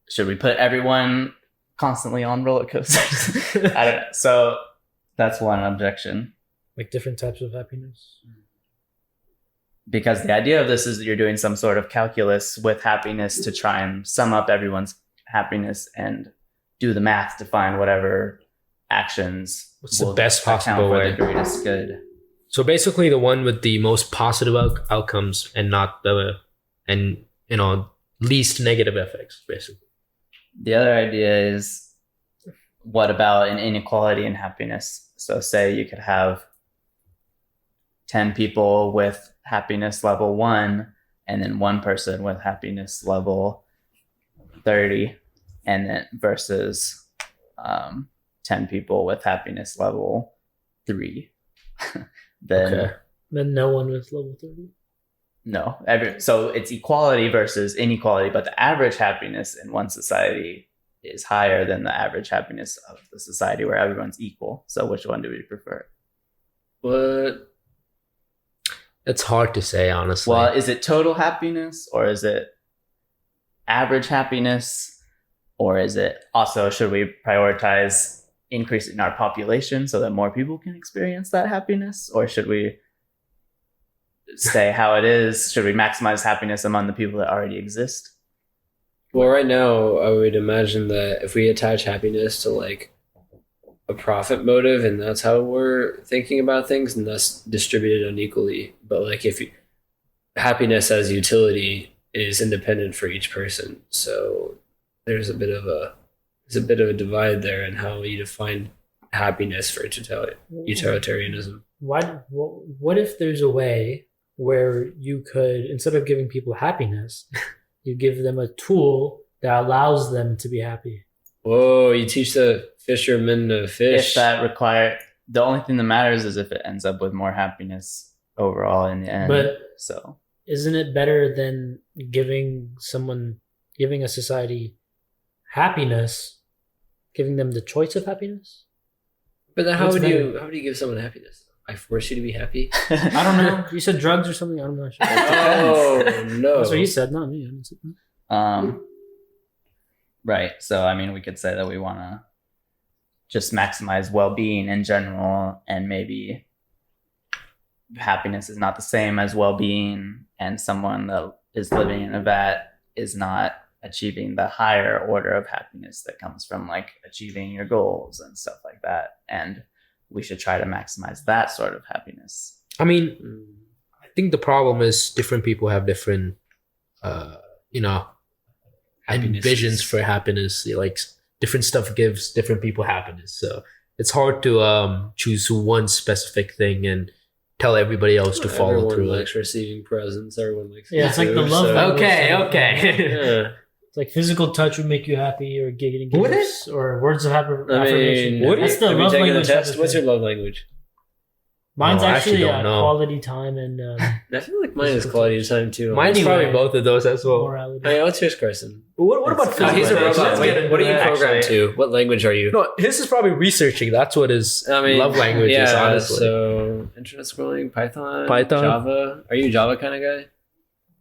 Should we put everyone constantly on roller coasters? I don't know. So that's one objection. Like different types of happiness. Because the idea of this is that you're doing some sort of calculus with happiness to try and sum up everyone's happiness and do the math to find whatever actions What's the best possible way? The greatest good. So basically the one with the most positive outcomes and not least negative effects, basically. The other idea is, what about an inequality in happiness? So say you could have 10 people with happiness level 1 and then one person with happiness level 30, and then versus 10 people with happiness level 3. Then no one with level 30. No, so it's equality versus inequality, but the average happiness in one society is higher than the average happiness of the society where everyone's equal. So which one do we prefer? What? It's hard to say, honestly. Well, is it total happiness, or is it average happiness, or is it also, should we prioritize increasing our population so that more people can experience that happiness, or should we stay how it is? Should we maximize happiness among the people that already exist? Well, right now, I would imagine that if we attach happiness to like a profit motive, and that's how we're thinking about things, and thus distributed unequally. But like, if happiness as utility is independent for each person, so there's a bit of a divide there in how you define happiness for utilitarianism. What if there's a way where you could, instead of giving people happiness, you give them a tool that allows them to be happy? Whoa, you teach the fishermen to fish. If that require, the only thing that matters is if it ends up with more happiness overall in the end. But so isn't it better than giving a society happiness, giving them the choice of happiness? But then how would you give someone happiness? I force you to be happy? I don't know. You said drugs or something? I'm not sure. Oh, no. That's what you said, not me. I didn't say that. Right. So, I mean, we could say that we want to just maximize well-being in general, and maybe happiness is not the same as well-being, and someone that is living in a vat is not achieving the higher order of happiness that comes from like achieving your goals and stuff like that. And we should try to maximize that sort of happiness. I mean, I think the problem is different people have different, visions for happiness. Like different stuff gives different people happiness. So it's hard to choose one specific thing and tell everybody else to follow everyone through. Likes receiving presents. Everyone likes. It's like the love language. Okay. Yeah. It's like physical touch would make you happy, or getting gifts, or words of affirmation. What That's the love taken language. the test? What's your love language? Mine's I actually actually don't know. quality time and I feel like mine is quality time too. Mine's Anyway. probably both of those as well. morality. Hey, what's yours, Carson? What about It's- Oh, physics? he's a Let's robot. get Wait, into what are you that. programmed Actually- to? What language are you? No, his is probably researching. That's what his love language is, honestly. So internet scrolling, Python, Python. Java. Are you a Java kind of guy?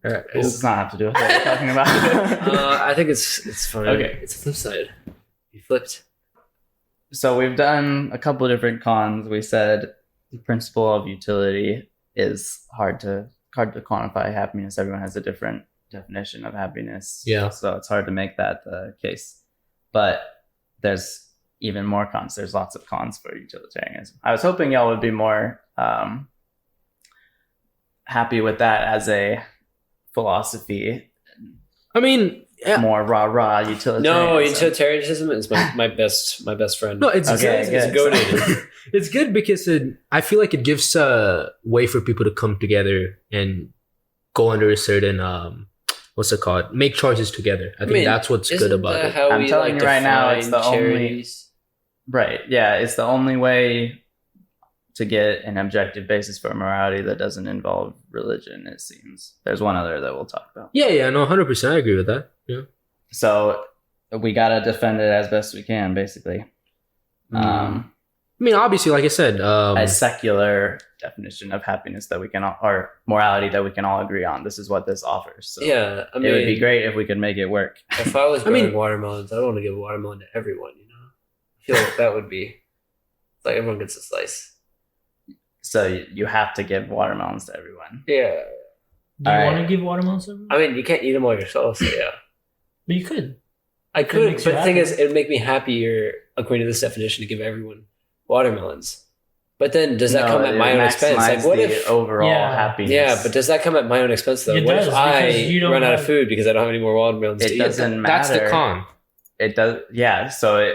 Or This does not have to do with what we're talking about. I think it's fine. Okay. It's flip side. You flipped. So we've done a couple of different cons. We said the principle of utility is hard to quantify happiness. Everyone has a different definition of happiness. Yeah. So it's hard to make that the case. But there's even more cons. There's lots of cons for utilitarianism. I was hoping y'all would be more happy with that as a philosophy, I mean, yeah. more rah-rah utilitarianism. No, utilitarianism is my best friend. No, it's Okay, good. good. It's goated. It's good because I feel like it gives a way for people to come together and go under a certain what's it called? Make choices together. I think that's what's good about it. How I'm we telling like you right now, it's define the only- charities? Right. Yeah. It's the only way to get an objective basis for morality that doesn't involve religion, it seems. There's one other that we'll talk about. Yeah, no, 100%. I agree with that. Yeah. So we got to defend it as best we can, basically. I mean, obviously, like I said, A secular definition of happiness that we can all, or morality that we can all agree on. This is what this offers. So Yeah, I mean, it would be great if we could make it work. if I was I mean- growing watermelons, I don't want to give a watermelon to everyone. You know, I feel like that would be it's like everyone gets a slice. So you have to give watermelons to everyone. Yeah, Do you All want right. to give watermelons to everyone? I mean, you can't eat them all yourself. So yeah, But you could. I could, makes but you the thing happy. is, it would make me happier according to this definition to give everyone watermelons. But then, does that No, come at it my own expense? Like, maximizes what the if? overall Yeah. happiness? Yeah, but does that come at my own expense though? It What does, if I because you don't run out of have- food because I don't have any more watermelons to it eat? doesn't matter. that's the con. It does. Yeah. So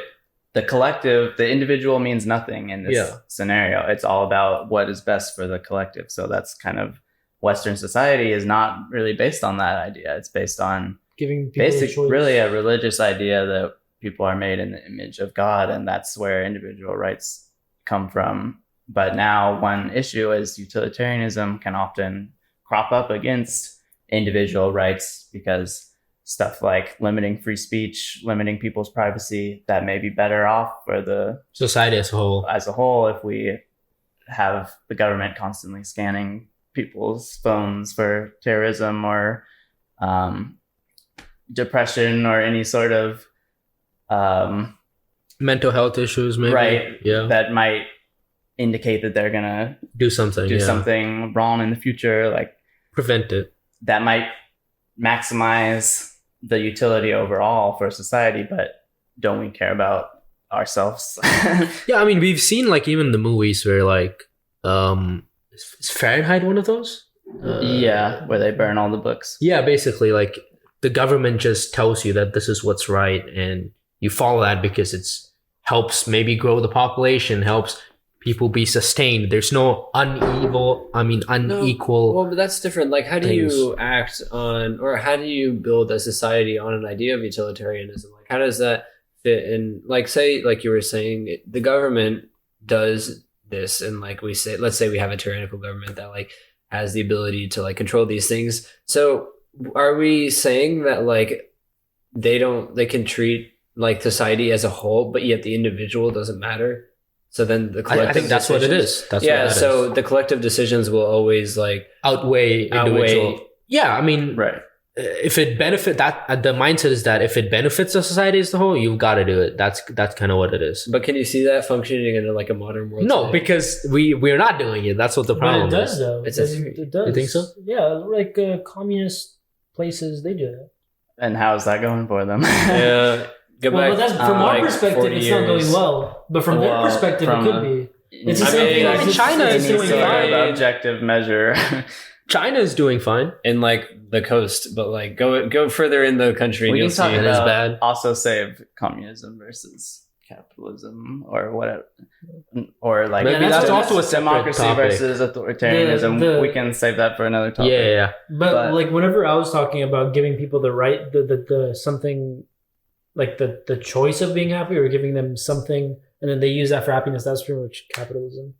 the collective, the individual means nothing in this Yeah. scenario. It's all about what is best for the collective. So that's kind of Western society is not really based on that idea. It's based on Giving people a choice. really a religious idea that people are made in the image of God, and that's where individual rights come from. But now one issue is utilitarianism can often crop up against individual rights because stuff like limiting free speech, limiting people's privacy, that may be better off for the Society as a whole. if we have the government constantly scanning people's phones for terrorism or depression or any sort of Mental health issues, maybe. right Yeah. that might indicate that they're gonna Do something. do yeah. something wrong in the future, like Prevent it. that might maximize the utility overall for society, but don't we care about ourselves? Yeah, I mean, we've seen like even the movies where like, is Fahrenheit one of those? Yeah, where they burn all the books. Yeah, basically, like the government just tells you that this is what's right, and you follow that because it's helps maybe grow the population, helps people be sustained. There's no unequal. Well, but that's different. Like, how do things. you act on, or how do you build a society on an idea of utilitarianism? Like, how does that fit in? Like, say, like you were saying, the government does this, and like we say, let's say we have a tyrannical government that like has the ability to like control these things. So, are we saying that like they can treat like society as a whole, but yet the individual doesn't matter? So then the collective I think that's what it decisions- is. That's yeah, what that so is. the collective decisions will always like outweigh individual. Yeah, I mean, Right. if it benefit that the mindset is that if it benefits the society as a whole, you've got to do it. That's kind of what it is. But can you see that functioning in like a modern world? No, today? because we're not doing it. That's what the But problem it does is. though. It's It does. You think so? Yeah, like communist places, they do it. And how's that going for them? yeah. Go Well, back, but that's from our like, perspective, 40 it's not going years. well. But from their Well, perspective, from it could a- be. It's the I same mean, thing. I Like mean, China Any is doing sort fine. of objective measure. China is doing fine. in like the coast, but like go further in the country and We you'll can talk see it is about bad. also save communism versus capitalism or whatever, or like Maybe that's also also a separate democracy topic. versus authoritarianism. The- We can save that for another topic. Yeah. But, But- like whenever I was talking about giving people the right, the something, like the choice of being happy or giving them something, and then they use that for happiness, that's pretty much capitalism.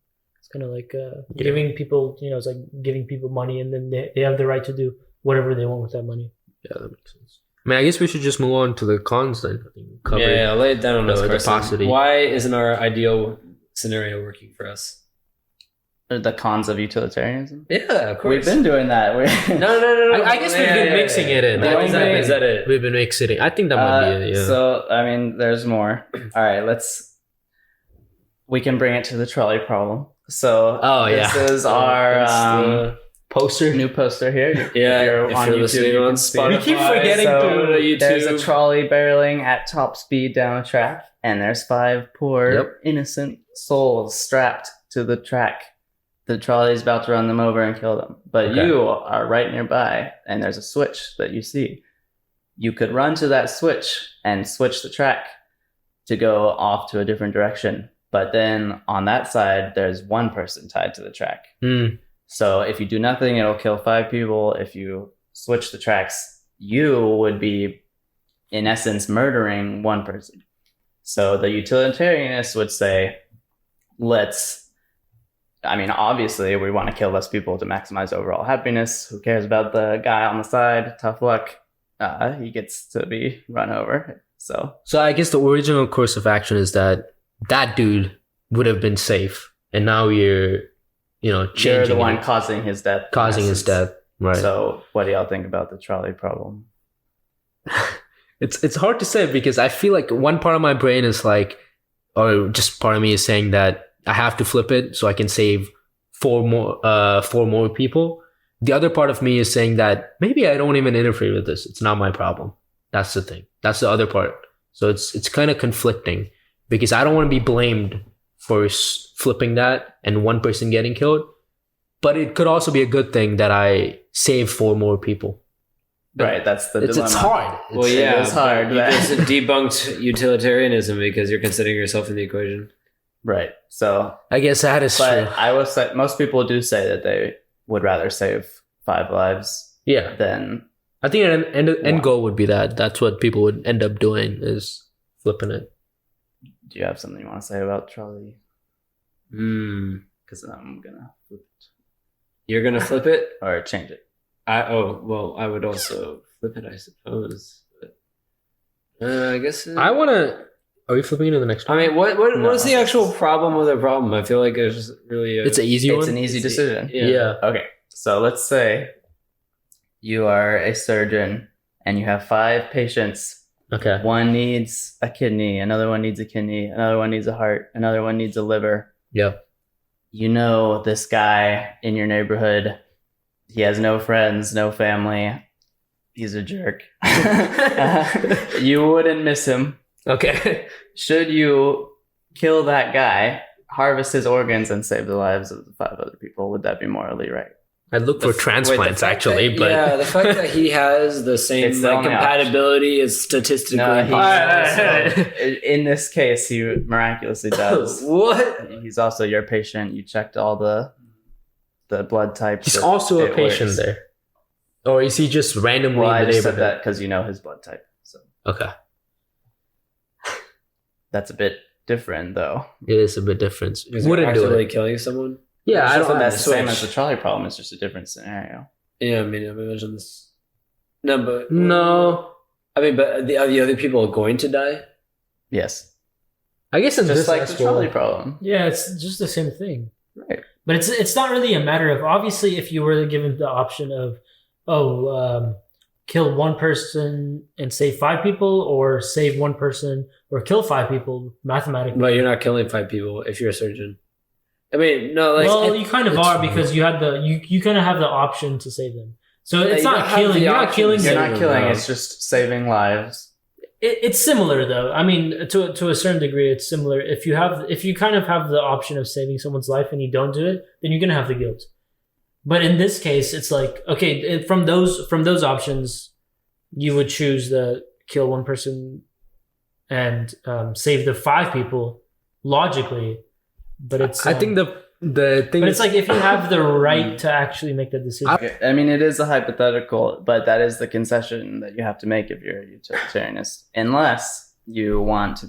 kind of like giving people, it's like giving people money, and then they have the right to do whatever they want with that money. Yeah, that makes sense. I mean, I guess we should just move on to the cons then. I think we covered Yeah, lay it down on us the first. paucity. Why isn't our ideal scenario working for us? The cons of utilitarianism. Yeah, of course. We've been doing that. No. I guess we've been mixing it in. Is that it? We've been mixing it. I think that might be it. Yeah. So, I mean, there's more. All right, we can bring it to the trolley problem. So, this is our poster. new poster here. Yeah, if you're listening on Spotify. We keep forgetting to go to YouTube. There's a trolley barreling at top speed down a track, and there's 5 poor, innocent souls strapped to the track. The trolley is about to run them over and kill them. But you are right nearby, and there's a switch that you see. You could run to that switch and switch the track to go off to a different direction. But then on that side, there's 1 person tied to the track. So if you do nothing, it'll kill 5 people. If you switch the tracks, you would be, in essence, murdering 1 person. So the utilitarianists would say, obviously we want to kill less people to maximize overall happiness. Who cares about the guy on the side? Tough luck. He gets to be run over. So I guess the original course of action is that dude would have been safe, and now you're changing. You're the one causing his death. Right. So what do y'all think about the trolley problem? It's hard to say, because I feel like one part of my brain is like, or just part of me is saying that I have to flip it so I can save 4 more people. The other part of me is saying that maybe I don't even interfere with this. It's not my problem. That's the thing. That's the other part. So it's kind of conflicting, because I don't want to be blamed for flipping that and 1 person getting killed. But it could also be a good thing that I save 4 more people. Right, that's the dilemma. It's hard. It's hard. You just debunked utilitarianism because you're considering yourself in the equation. Right. So I guess that is true. I will say most people do say that they would rather save 5 lives. Yeah. Than I think an end goal would be that. That's what people would end up doing, is flipping it. Do you have something you want to say about trolley? Because I'm gonna flip it. You're gonna flip it or change it. I would also flip it, I suppose. But, I guess I want to. Are we flipping into the next one? I mean, what is the actual problem with the problem? I feel like it's really it's an easy one. It's an easy decision. Yeah. Okay. So let's say you are a surgeon and you have 5 patients. Okay. 1 needs a kidney, another one needs a kidney, another one needs a heart, another one needs a liver. Yep. You know this guy in your neighborhood. He has no friends, no family. He's a jerk. You wouldn't miss him. Okay. Should you kill that guy, harvest his organs, and save the lives of the 5 other people? Would that be morally right? I'd look for transplants, actually, but yeah, the fact that he has the same compatibility is statistically. In this case, he miraculously does. What? He's also your patient. You checked all the blood types. He's also a patient there, or is he just randomly in the neighborhood? I just said that because you know his blood type. So okay, that's a bit different, though. It is a bit different. Wouldn't do it. Killing someone. Yeah, I don't think that's the same as the trolley problem. It's just a different scenario. Yeah, I mean, imagine this. No. I mean, but the other people are going to die. Yes. I guess it's just like the trolley problem. Yeah, it's just the same thing. Right. But it's not really a matter of, obviously, if you were given the option of, kill 1 person and save 5 people, or save 1 person or kill 5 people, mathematically. But you're not killing 5 people if you're a surgeon. I mean, no. Like, well, you kind of are, because you had you kind of have the option to save them. So it's not killing. You're not killing. You're not killing. It's just saving lives. It's similar, though. I mean, to a certain degree, it's similar. If you kind of have the option of saving someone's life and you don't do it, then you're gonna have the guilt. But in this case, it's like, okay, from those options, you would choose the kill 1 person and save the 5 people logically. But it's I think the thing. But it's like, if you have the right to actually make that decision. I mean, it is a hypothetical, but that is the concession that you have to make if you're a utilitarianist. Unless you want to,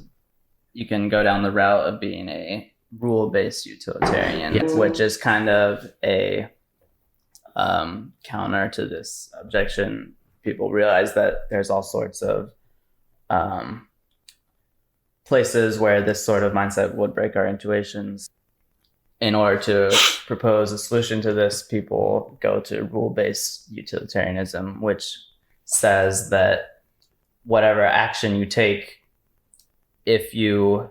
you can go down the route of being a rule-based utilitarian, Yes. which is kind of a counter to this objection. People realize that there's all sorts of places where this sort of mindset would break our intuitions. In order to propose a solution to this, people go to rule-based utilitarianism, which says that whatever action you take, if you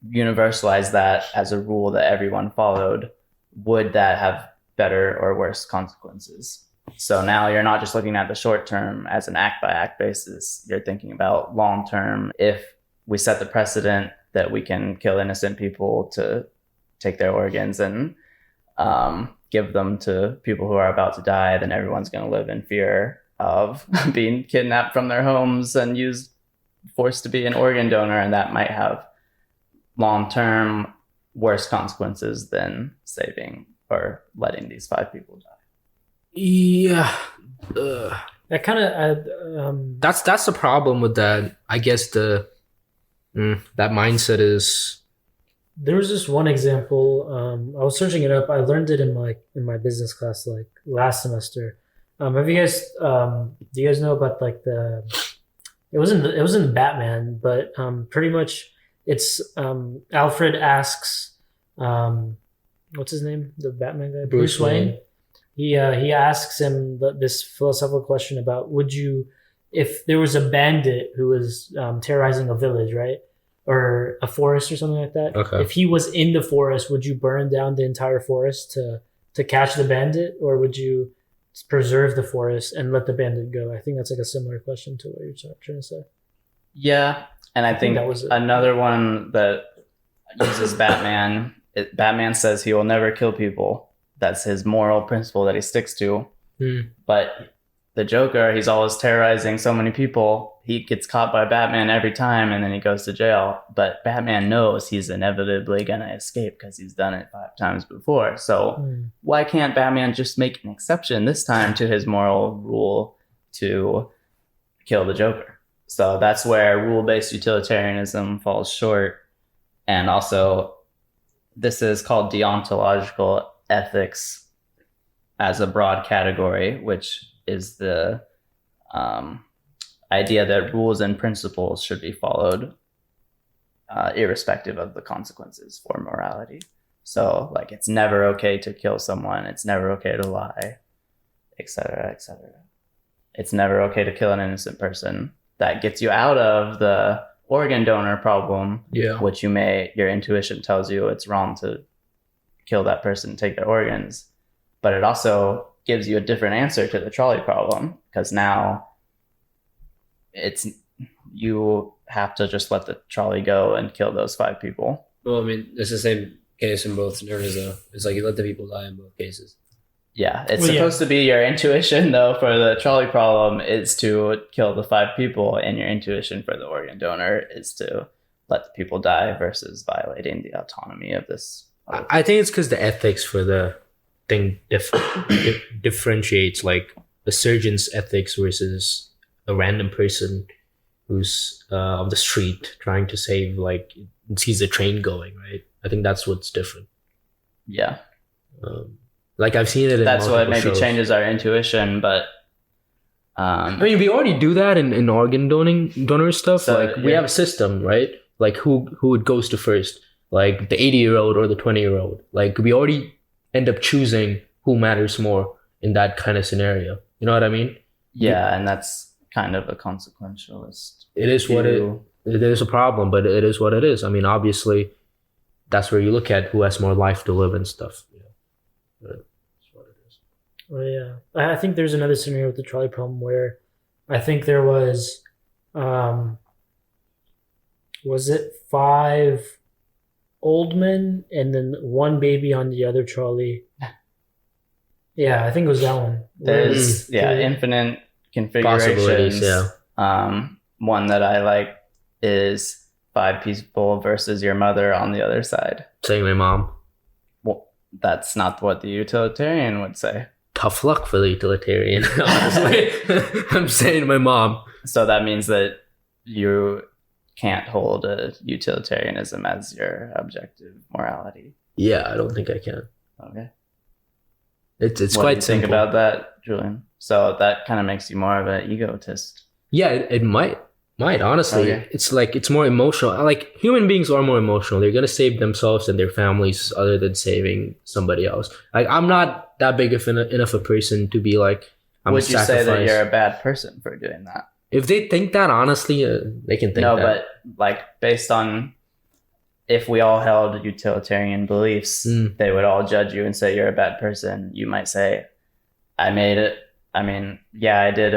universalize that as a rule that everyone followed, would that have better or worse consequences? So now you're not just looking at the short term as an act-by-act basis. You're thinking about long-term. If we set the precedent that we can kill innocent people to take their organs and give them to people who are about to die, then everyone's going to live in fear of being kidnapped from their homes and forced to be an organ donor, and that might have long-term worse consequences than saving or letting these 5 people die. Yeah. That kind of That's the problem with that. I guess that mindset is. there was this one example. I was searching it up. I learned it in my business class like last semester. Have you guys do you guys know about like it wasn't Batman, but pretty much it's Alfred asks what's his name, the Batman guy, Bruce Wayne. He asks him this philosophical question about, would you, if there was a bandit who was terrorizing a village, right, or a forest or something like that, Okay. if he was in the forest, would you burn down the entire forest to catch the bandit, or would you preserve the forest and let the bandit go? I think that's like a similar question to what you're trying to say. Yeah, and I think that was it. another one that uses Batman. Batman says he will never kill people. That's his moral principle that he sticks to. But the Joker, he's always terrorizing so many people. He gets caught by Batman every time, and then he goes to jail. But Batman knows he's inevitably going to escape because he's done it 5 times before. So why can't Batman just make an exception this time to his moral rule to kill the Joker? So that's where rule-based utilitarianism falls short. And also, this is called deontological ethics as a broad category, which is the idea that rules and principles should be followed irrespective of the consequences for morality. So like, it's never okay to kill someone, it's never okay to lie, etc., etc. It's never okay to kill an innocent person. That gets you out of the organ donor problem, which your intuition tells you it's wrong to kill that person, take their organs. But it also gives you a different answer to the trolley problem, because now you have to just let the trolley go and kill those 5 people. Well, I mean, it's the same case in both scenarios, though. It's like you let the people die in both cases. Yeah, it's supposed to be your intuition, though, for the trolley problem is to kill the 5 people, and your intuition for the organ donor is to let the people die versus violating the autonomy of this. I think it's because the ethics for the thing differentiates, like the surgeon's ethics versus a random person who's on the street trying to save, like, sees the train going, right? I think that's what's different. Yeah. Like I've seen it in that's what maybe shows. Changes our intuition, but I mean, we already do that in organ donor stuff. So, like we have a system, right? Like who it goes to first, like the 80-year-old or the 20-year-old. Like we already end up choosing who matters more in that kind of scenario. You know what I mean? Yeah, and that's kind of a consequentialist. It is what it is a problem, but it is what it is. I mean, obviously, that's where you look at who has more life to live and stuff. Yeah. But that's what it is. Well, yeah. I think there's another scenario with the trolley problem where I think there was it 5 old men and then 1 baby on the other trolley? Yeah, I think it was that one. There's infinite configurations. Yeah. One that I like is 5 people versus your mother on the other side. Saying my mom. Well, that's not what the utilitarian would say. Tough luck for the utilitarian, honestly. I'm saying my mom. So that means that you can't hold a utilitarianism as your objective morality. Yeah, I don't think I can. Okay. It's What quite do you think simple. about that, Julian? So that kind of makes you more of an egotist. Yeah, it might honestly. Okay. It's like it's more emotional. Like human beings are more emotional. They're gonna save themselves and their families other than saving somebody else. Like I'm not that big of enough a person to be like I'm Would a you say that sacrifice. you're a bad person for doing that? If they think that, honestly, they can think No, that. but like based on if we all held utilitarian beliefs, they would all judge you and say you're a bad person. You might say, I made it. I mean, yeah, I did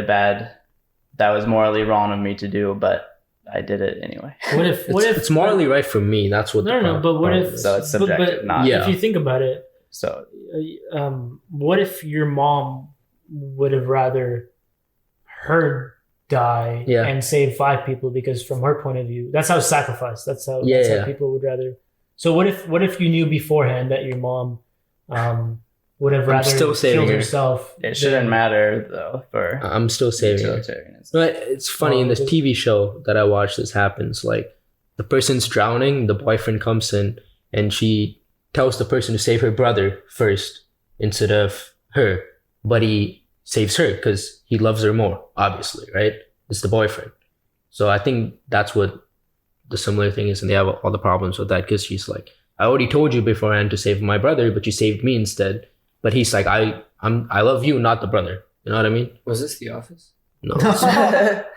that was morally wrong of me to do, but I did it anyway. What if It's morally right for me. That's what. but what if? So it's subjective, not. Yeah. If you think about it, So what if your mom would have rather her die Yeah. and save 5 people, because from her point of view, that's how sacrifice. That's how people would rather. So what if you knew beforehand that your mom would have rather still saving killed her. herself? it shouldn't matter though for I'm still saving it. utilitarianism. But it's funny in this TV show that I watched. This happens. Like the person's drowning, the boyfriend comes in, and she tells the person to save her brother first instead of her, but he saves her because he loves her more. Obviously, right? It's the boyfriend. So I think that's what the similar thing is, and they have all the problems with that because she's like, I already told you beforehand to save my brother, but you saved me instead. But he's like, I love you, not the brother. You know what I mean? Was this The Office? No.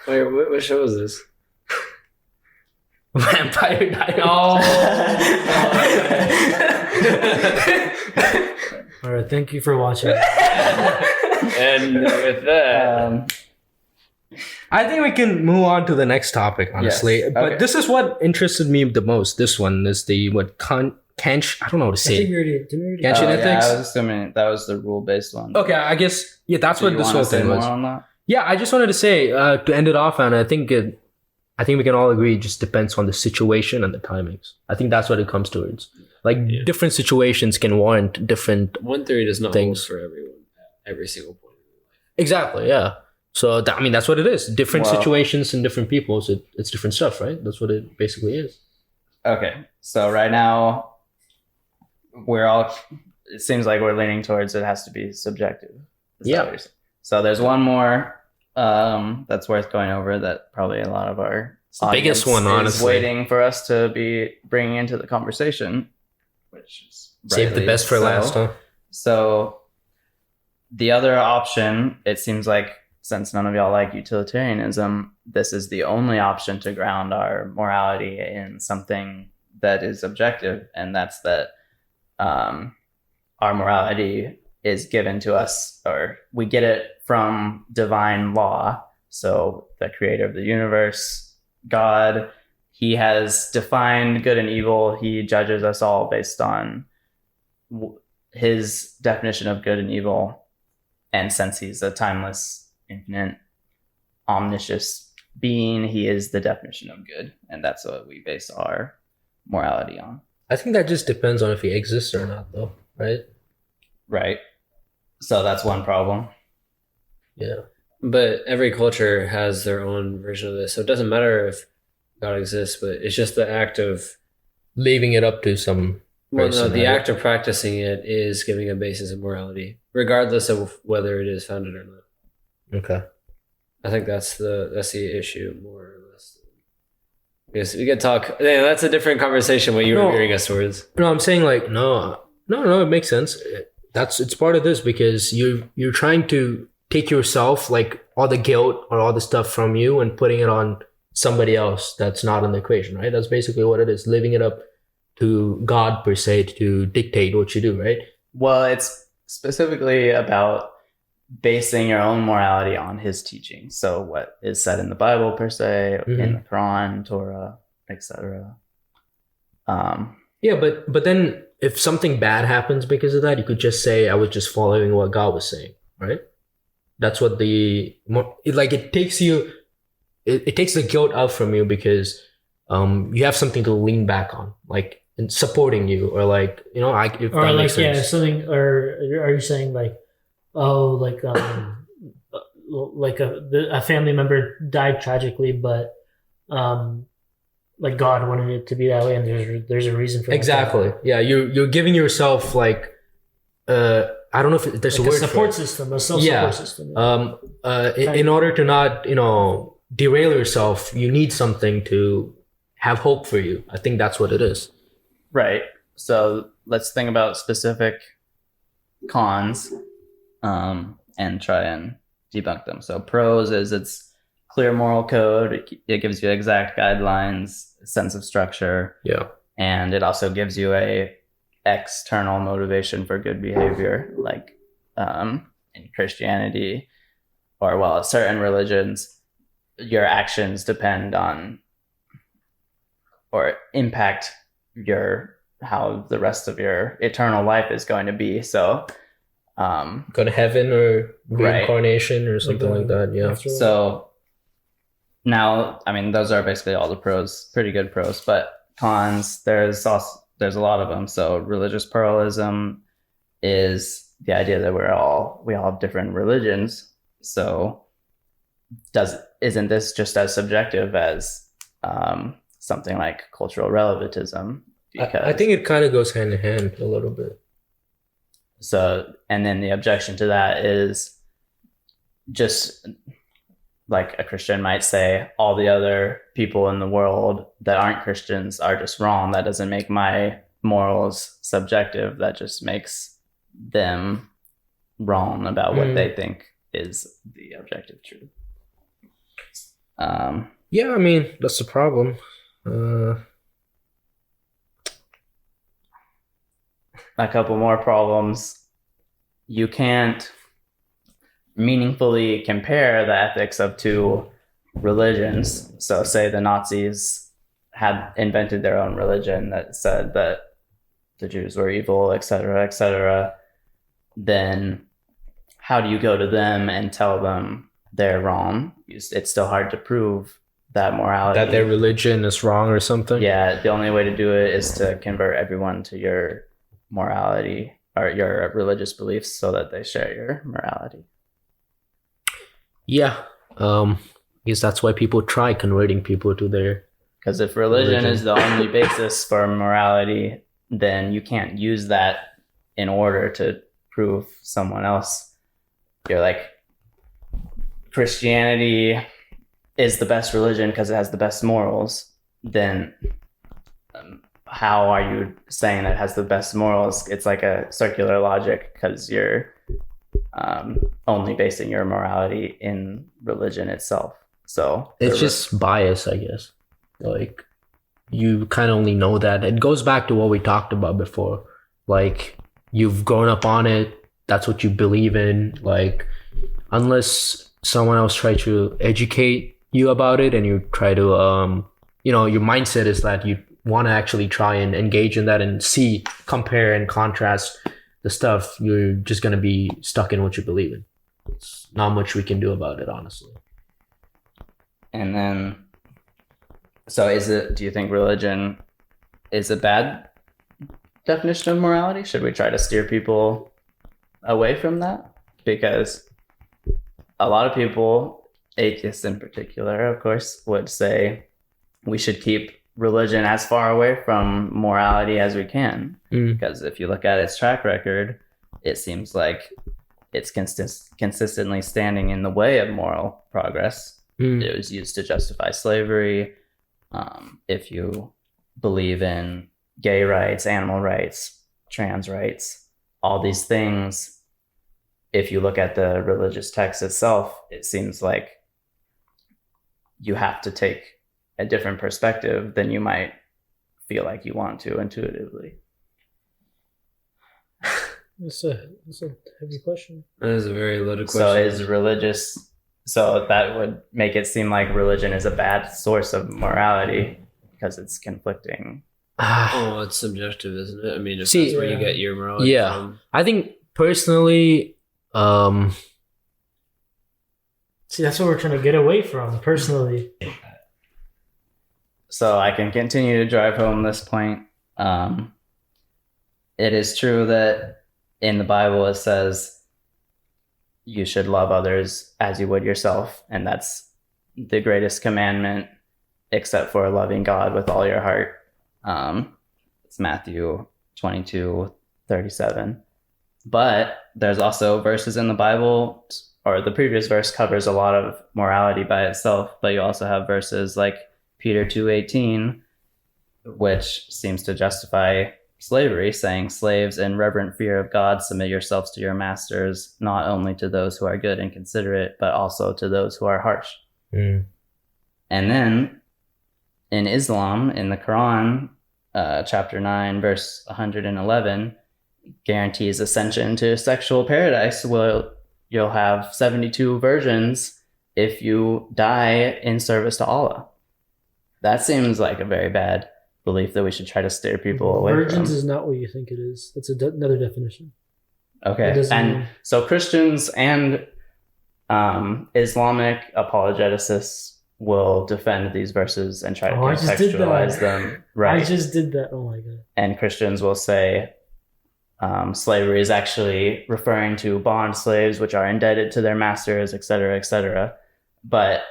Wait, what show is this? Vampire Diaries. All right, thank you for watching. And with that, I think we can move on to the next topic, honestly. Yes. But Okay. this is what interested me the most. This one is the Kantian. I don't know how to I say think it. we already didn't we already- Kantian Yeah, ethics? I was assuming that was the rule-based one. Okay, I guess that's Do what you this wanna whole say thing more was. on that? Yeah, I just wanted to say to end it off, and I think we can all agree it just depends on the situation and the timings. I think that's what it comes towards. Like different situations can warrant different. one theory does not things. hold for everyone at every single point. Exactly. Yeah. So that's what it is. Different Well- situations and different people. So it's different stuff, right? That's what it basically is. Okay, so right now it seems like we're leaning towards it has to be subjective. Is that Yeah. what you're saying? So there's one more that's worth going over that probably a lot of our the biggest audience one, is honestly. waiting for us to be bringing into the conversation, which is Save the rightly best for so. last, huh? So the other option, it seems like, since none of y'all like utilitarianism, this is the only option to ground our morality in something that is objective, and that's that our morality is given to us, or we get it from divine law. So the creator of the universe, God, he has defined good and evil. He judges us all based on his definition of good and evil. And since he's a timeless, infinite, omniscient being, he is the definition of good. And that's what we base our morality on. I think that just depends on if he exists or not, though, right? Right. So that's one problem. Yeah. But every culture has their own version of this. So it doesn't matter if God exists, but it's just the act of Leaving it up to some Well, no, person, the right? act of practicing it is giving a basis of morality, regardless of whether it is founded or not. Okay. I think that's the issue, more or less. Because we could talk. Yeah, that's a different conversation. What you were No. veering us towards. No, I'm saying like no, it makes sense. It's part of this because you're trying to take yourself, like all the guilt or all the stuff from you, and putting it on somebody else that's not in the equation, right? That's basically what it is. Leaving it up to God per se to dictate what you do, right? Well, it's specifically about basing your own morality on his teaching. So what is said in the Bible per se, in the Quran, Torah, etc. Yeah, but then if something bad happens because of that, you could just say, I was just following what God was saying, right? That's what it takes you, it takes the guilt out from you because you have something to lean back on, like in supporting you, or like, if Or that like makes sense. something, or are you saying like, oh, like a family member died tragically, but like God wanted it to be that way, and there's a reason for that. Exactly. Yeah, you're giving yourself like I don't know if there's Like a word support for it. system, a self-support system. In order to not derail yourself, you need something to have hope for you. I think that's what it is. Right. So let's think about specific cons and try and debunk them. So pros is it's clear moral code. It gives you exact guidelines, sense of structure. Yeah. And it also gives you a external motivation for good behavior, like in Christianity or certain religions, your actions depend on or impact how the rest of your eternal life is going to be. So go to heaven or reincarnation or something like that. Yeah. So now, I mean, those are basically all the pros, pretty good pros, but cons, there's a lot of them. So religious pluralism is the idea that we all have different religions. So isn't this just as subjective as something like cultural relativism? I think it kind of goes hand in hand a little bit. So, and then the objection to that is just like a Christian might say, all the other people in the world that aren't Christians are just wrong. That doesn't make my morals subjective. That just makes them wrong about what they think is the objective truth. Yeah, I mean, that's the problem. A couple more problems. You can't meaningfully compare the ethics of two religions. So say the Nazis had invented their own religion that said that the Jews were evil, etc., then how do you go to them and tell them they're wrong? It's still hard to prove that morality. That their religion is wrong or something? Yeah, the only way to do it is to convert everyone to your morality or your religious beliefs so that they share your morality. Yeah. I guess that's why people try converting people to their... Because if religion is the only basis for morality, then you can't use that in order to prove someone else. You're like, Christianity is the best religion because it has the best morals. Then how are you saying it has the best morals? It's like a circular logic because you're only basing your morality in religion itself. So it's just bias, I guess. Like, you kind of only know that. It goes back to what we talked about before. Like, you've grown up on it. That's what you believe in. Like, unless someone else tries to educate you about it and you try to, your mindset is that you want to actually try and engage in that and compare and contrast the stuff, you're just going to be stuck in what you believe in. It's not much we can do about it, honestly. And then, so do you think religion is a bad definition of morality? Should we try to steer people away from that? Because a lot of people, atheists in particular, of course, would say we should keep religion as far away from morality as we can. Because if you look at its track record, it seems like it's consistently standing in the way of moral progress. It was used to justify slavery. If you believe in gay rights, animal rights, trans rights, all these things, if you look at the religious text itself, it seems like you have to take a different perspective than you might feel like you want to intuitively. That's a heavy question. That is a very loaded question. So that would make it seem like religion is a bad source of morality because it's conflicting. Oh, it's subjective, isn't it? I mean, if that's where you get your morality from. I think personally, see, that's what we're trying to get away from, personally. So I can continue to drive home this point. It is true that in the Bible it says you should love others as you would yourself, and that's the greatest commandment. except for loving God with all your heart. It's Matthew 22:37. But there's also verses in the Bible, or the previous verse covers a lot of morality by itself, but you also have verses like Peter 2:18, which seems to justify slavery, saying, "Slaves, in reverent fear of God, submit yourselves to your masters, not only to those who are good and considerate, but also to those who are harsh." Mm. And then in Islam, in the Quran, chapter 9, verse 111, guarantees ascension to sexual paradise. Well, you'll have 72 virgins if you die in service to Allah. That seems like a very bad belief that we should try to steer people away Virgins from. is not what you think it is. It's another definition. Okay. It doesn't And mean- so Christians and Islamic apologetists will defend these verses and try to I just did contextualize that. them. Right. I just did that. Oh my god. And Christians will say slavery is actually referring to bond slaves, which are indebted to their masters, et cetera, et cetera. But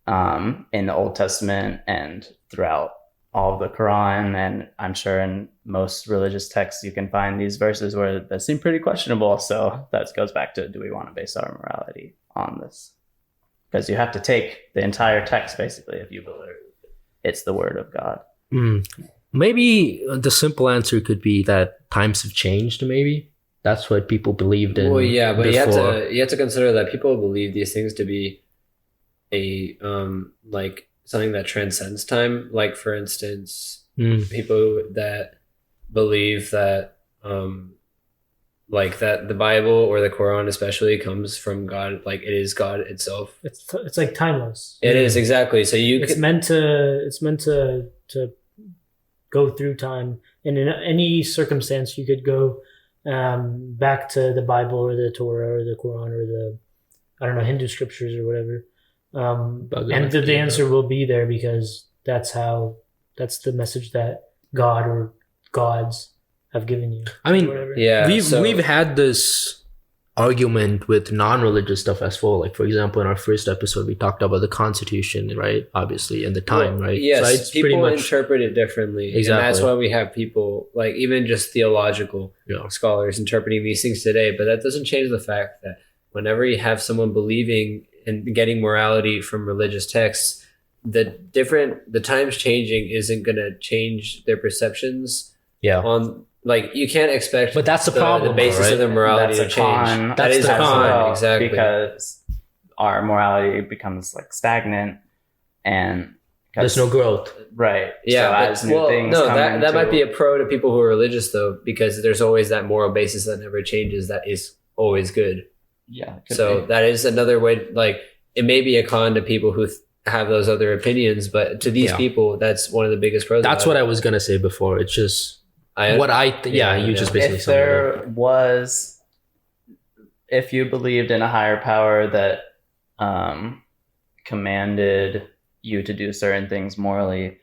in the Old Testament and throughout all of the Quran, and I'm sure in most religious texts, you can find these verses where that seem pretty questionable. So that goes back to, do we want to base our morality on this? Because you have to take the entire text, basically, if you believe it's the word of God. Maybe the simple answer could be that times have changed. Maybe that's what people believed in. Well, yeah, but before. you have to consider that people believe these things to be a like something that transcends time. Like, for instance, people that believe that like that the Bible or the Quran especially comes from God, like it is God itself. It's like timeless. It is, exactly. So It's meant to go through time, and in any circumstance you could go back to the Bible or the Torah or the Quran or the, I don't know, Hindu scriptures or whatever, and the answer will be there, because that's the message that God or gods have given you. I mean, whatever. yeah, we've had this argument with non-religious stuff as well. Like, for example, in our first episode, we talked about the Constitution, right? Obviously, and the time, right? Yes, so it's people pretty much interpret it differently. Exactly. And that's why we have people, like even just theological scholars interpreting these things today. But that doesn't change the fact that whenever you have someone believing and getting morality from religious texts, the times changing isn't going to change their perceptions on. Like, you can't expect, but that's the problem. The basis right? of their morality to change. That is a con, exactly, because our morality becomes like stagnant, and there's no growth. Right. Yeah. So that might be a pro to people who are religious, though, because there's always that moral basis that never changes. That is always good. Yeah. So that is another way. Like, it may be a con to people who have those other opinions, but to these people, that's one of the biggest pros. That's what I was gonna say before. It's just. Just basically if there was, if you believed in a higher power that commanded you to do certain things morally,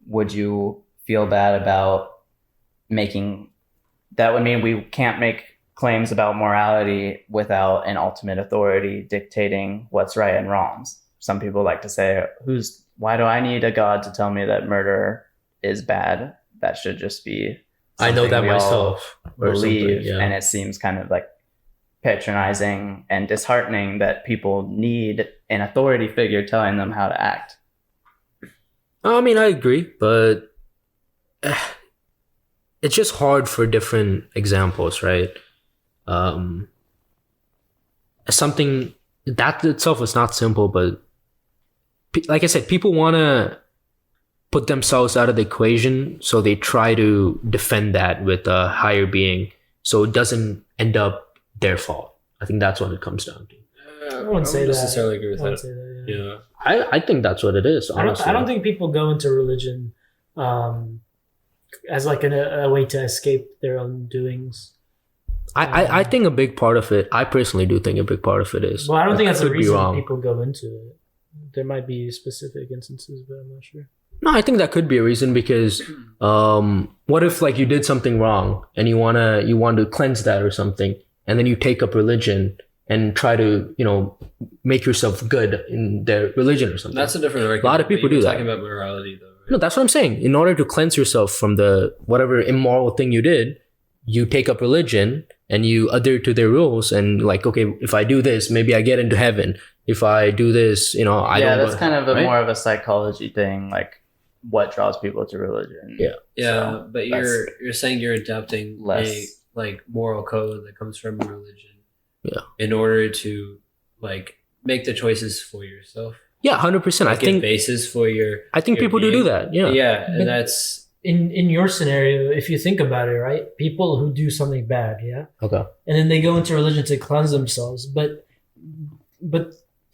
would you feel bad about making that? Would mean we can't make claims about morality without an ultimate authority dictating what's right and wrongs. Some people like to say, why do I need a God to tell me that murder is bad? That should just be, I know that myself. Believe, and it seems kind of like patronizing and disheartening that people need an authority figure telling them how to act. I mean, I agree, but it's just hard for different examples, right? Something that itself is not simple, but like I said, people want to put themselves out of the equation, so they try to defend that with a higher being, so it doesn't end up their fault. I think that's what it comes down to. I wouldn't say that. necessarily agree with I wouldn't that. say that, Yeah. I think that's what it is, honestly. I don't think people go into religion as like a way to escape their own doings. I think a big part of it, I personally do think a big part of it is. Well, I don't think that's the could be reason wrong. people go into it. There might be specific instances, but I'm not sure. No, I think that could be a reason, because what if like you did something wrong and you want to cleanse that or something, and then you take up religion and try to, make yourself good in their religion or something. That's a different argument. A lot of people do that. Talking about morality, though. Right? No, that's what I'm saying. In order to cleanse yourself from the whatever immoral thing you did, you take up religion and you adhere to their rules. And like, okay, if I do this, maybe I get into heaven. If I do this, I don't. Yeah, that's kind of right? more of a psychology thing, like what draws people to religion. Yeah. Yeah, So but you're saying you're adopting less a like moral code that comes from religion. Yeah. In order to like make the choices for yourself. Yeah, 100%. I think basis for your. I think your people do being. that. Yeah. Yeah, and But- that's In your scenario, if you think about it, right? People who do something bad, yeah, Okay. and then they go into religion to cleanse themselves, but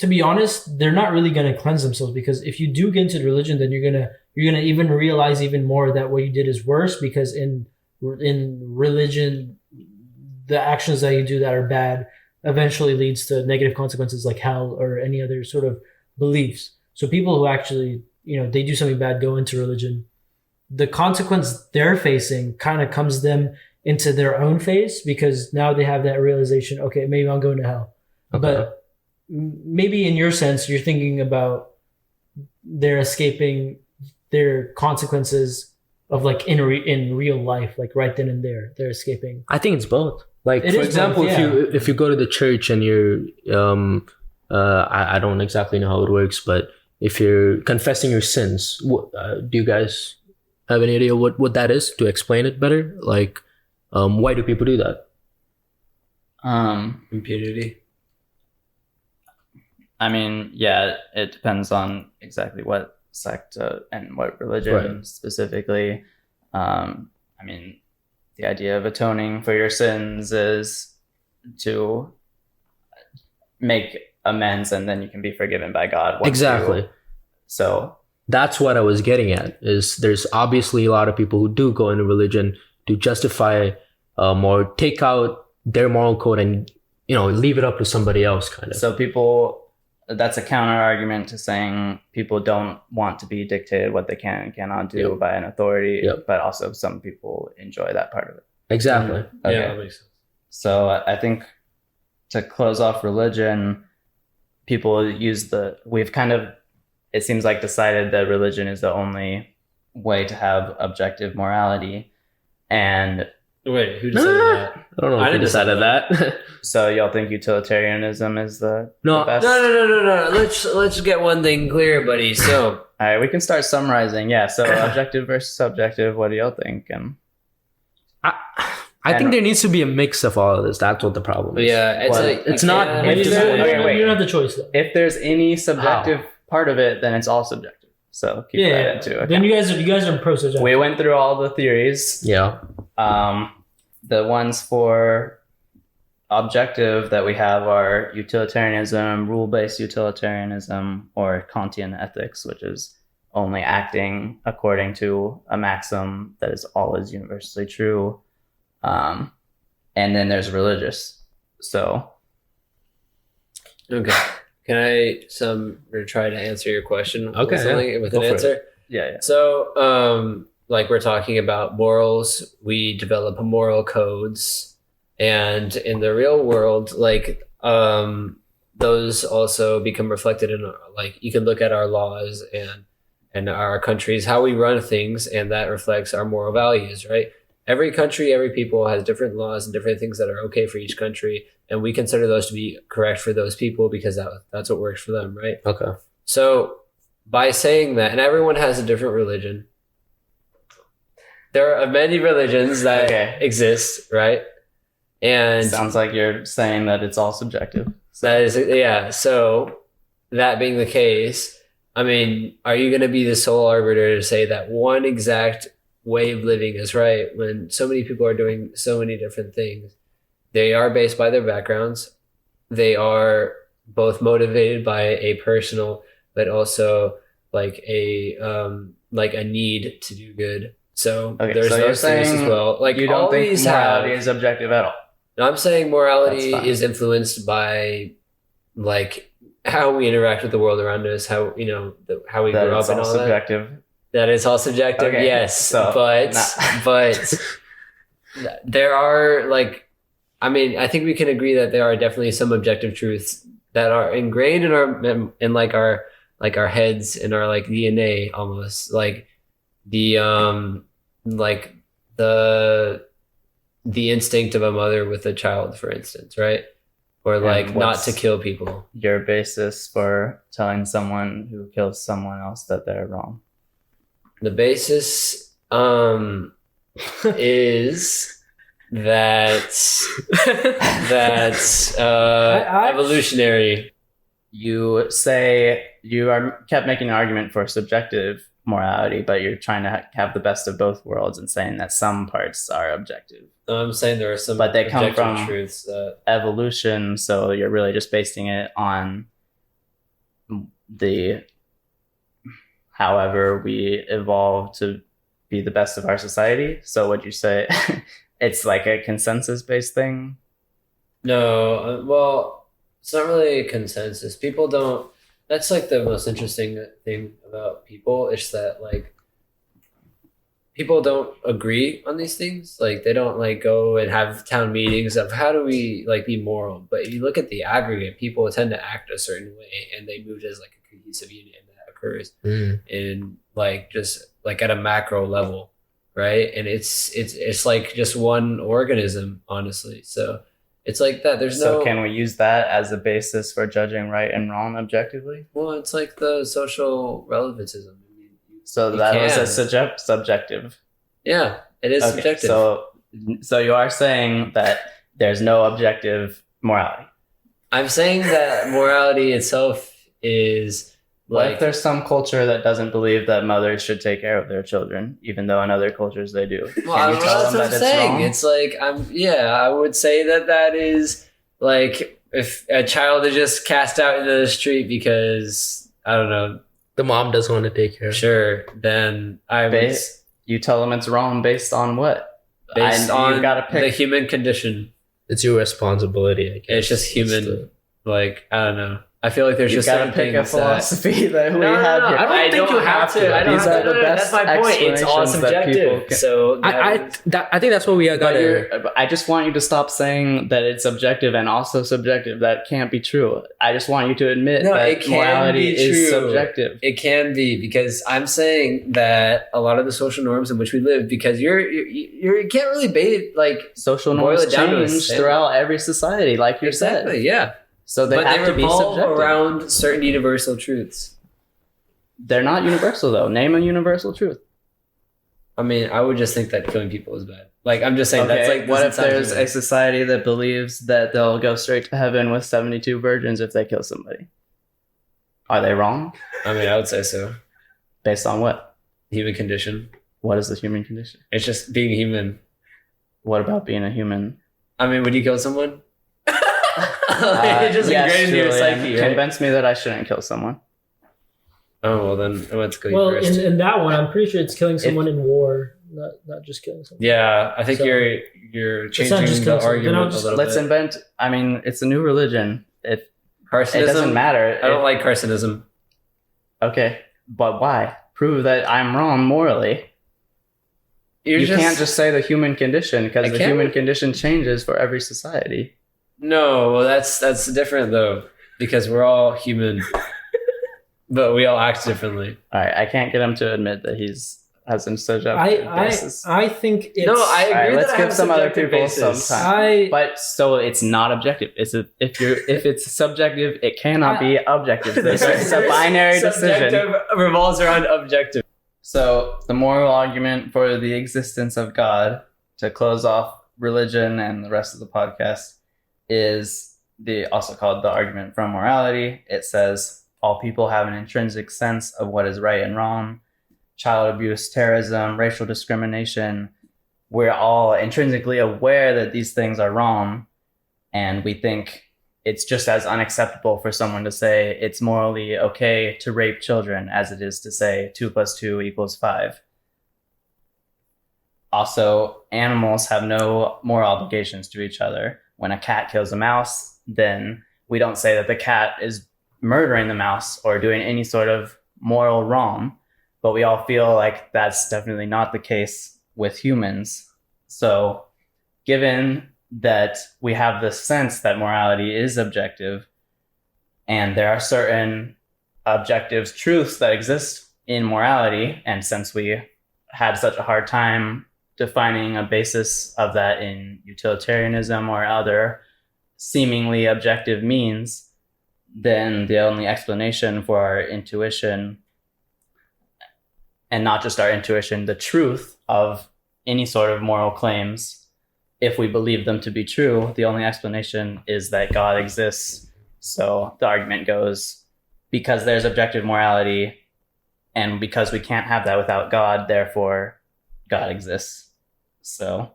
to be honest, they're not really going to cleanse themselves, because if you do get into religion, then you're gonna even realize even more that what you did is worse, because in religion, the actions that you do that are bad eventually leads to negative consequences like hell or any other sort of beliefs. So people who actually, they do something bad, go into religion, the consequence they're facing kind of comes them into their own face, because now they have that realization, okay, maybe I'm going to hell. Okay. But maybe in your sense, you're thinking about they're escaping their consequences of like in real life, like right then and there, they're escaping. I think it's both. Like, It for is example, both, yeah. if you go to the church and you're I don't exactly know how it works, but if you're confessing your sins, do you guys have any idea what that is, to explain it better? Like, why do people do that? impunity. I mean, yeah, it depends on exactly what sect and what religion Right. specifically. I mean, the idea of atoning for your sins is to make amends, and then you can be forgiven by God. Exactly. So That's what I was getting at. Is there's obviously a lot of people who do go into religion to justify or take out their moral code and leave it up to somebody else, kind of. So people, that's a counter argument to saying people don't want to be dictated what they can and cannot do Yep. by an authority, Yep. but also some people enjoy that part of it. Exactly. Okay. Yeah, that makes sense. So I think to close off religion, people we've kind of, it seems like, decided that religion is the only way to have objective morality. And Wait, who decided that? I don't know I if we didn't decide decided that. so y'all think utilitarianism is the No. best? No. Let's get one thing clear, buddy. So All right, we can start summarizing. Yeah, so objective versus subjective. What do y'all think? And I think there needs to be a mix of all of this. That's what the problem is. yeah, it's Well, like it's you not- can't- If You there- don't- okay, wait. you don't have the choice though. if there's any subjective part of it, then it's all subjective. So keep that into account. Then you guys are pro subjective. We went through all the theories. Yeah. The ones for objective that we have are utilitarianism, rule-based utilitarianism, or Kantian ethics, which is only acting according to a maxim that is always universally true. And then there's religious. So Okay. Can I try to answer your question? Okay, with something, yeah. with Go an for answer? yeah. So, like we're talking about morals, we develop moral codes, and in the real world, like those also become reflected in like you can look at our laws and our countries, how we run things, and that reflects our moral values, right? Every country, every people has different laws and different things that are okay for each country, and we consider those to be correct for those people because that's what works for them, right? Okay. So by saying that, and everyone has a different religion. There are many religions that Okay. exist, right? And Sounds like you're saying that it's all subjective. that is, yeah. So that being the case, I mean, are you going to be the sole arbiter to say that one exact way of living is right when so many people are doing so many different things? They are based by their backgrounds. They are both motivated by a personal, but also like a need to do good. So Okay, there's so you're those things as saying well. Like you all don't think these morality have. is objective at all. No, I'm saying morality That's fine. is influenced by like how we interact with the world around us, how how we That grew it's up and all all that. subjective. That is all subjective, Okay, yes. so, but nah. but there are like I mean, I think we can agree that there are definitely some objective truths that are ingrained in our heads, in our like DNA almost, like the like the instinct of a mother with a child, for instance, right? Or like not to kill people. Your basis for telling someone who kills someone else that they're wrong? The basis is that's evolutionary. You say you are kept making an argument for subjective morality, but you're trying to have the best of both worlds and saying that some parts are objective. I'm saying there are some, but they come from truths that evolution, so you're really just basing it on the however we evolve to be the best of our society. So would you say it's like a consensus-based thing? No, well, it's not really a consensus. People don't. That's like the most interesting thing about people, is that like people don't agree on these things. Like they don't like go and have town meetings of how do we like be moral. But if you look at the aggregate, people tend to act a certain way, and they move as like a cohesive unit, and that occurs in like just like at a macro level, right? And it's like just one organism, honestly. So it's like that. So can we use that as a basis for judging right and wrong objectively? Well, it's like the social relativism. I mean, so that was a subjective. Yeah, it is subjective. So you are saying that there's no objective morality. I'm saying that morality itself is like... What if there's some culture that doesn't believe that mothers should take care of their children, even though in other cultures they do? Well, that's what I'm saying. It's like, I would say that is like if a child is just cast out into the street because, I don't know, the mom doesn't want to take care of it. Sure, then you tell them it's wrong based on what? Based on you gotta pick the human condition. It's your responsibility, I guess. It's just human, like, I don't know. I feel like there's just gotta pick a philosophy that we have here. I don't think you have to. These are the best. That's my point. It's all subjective. So I think that's what we got. I just want you to stop saying that it's subjective and also subjective. That can't be true. I just want you to admit that morality is subjective. It can be, because I'm saying that a lot of the social norms in which we live, because you can't really like social norms change throughout every society, like you said. Exactly. Yeah. So they have to be subjective around certain universal truths. They're not universal, though. Name a universal truth. I mean, I would just think that killing people is bad. Like, I'm just saying that's like... What if there's a society that believes that they'll go straight to heaven with 72 virgins if they kill somebody? Are they wrong? I mean, I would say so. Based on what? Human condition. What is the human condition? It's just being human. What about being a human? I mean, would you kill someone? It just ingrained into your psyche, right? Convince me that I shouldn't kill someone. Oh, well, then let's go. Well, in that one, I'm pretty sure it's killing someone in war, not just killing someone. Yeah, I think you're changing the argument a little bit. Let's invent. I mean, it's a new religion. It doesn't matter. I don't like carcinism. Okay, but why? Prove that I'm wrong morally. You can't just say the human condition, because the human condition changes for every society. No, well, that's different though, because we're all human, but we all act differently. All right, I can't get him to admit that has some subjective basis. I think it's... No, I agree. All right, let's give some other people some time. But so it's not objective. If it's subjective, it cannot be objective. It's a binary decision. Subjective revolves around objective. So the moral argument for the existence of God, to close off religion and the rest of the podcast, is also called the argument from morality. It says all people have an intrinsic sense of what is right and wrong. Child abuse, terrorism, racial discrimination, we're all intrinsically aware that these things are wrong, and we think it's just as unacceptable for someone to say it's morally okay to rape children as it is to say 2 + 2 = 5. Also, animals have no moral obligations to each other. When a cat kills a mouse, then we don't say that the cat is murdering the mouse or doing any sort of moral wrong, but we all feel like that's definitely not the case with humans. So given that we have this sense that morality is objective, and there are certain objective truths that exist in morality. And since we had such a hard time defining a basis of that in utilitarianism or other seemingly objective means, then the only explanation for our intuition, and not just our intuition, the truth of any sort of moral claims, if we believe them to be true, the only explanation is that God exists. So the argument goes, because there's objective morality, and because we can't have that without God, therefore God exists. So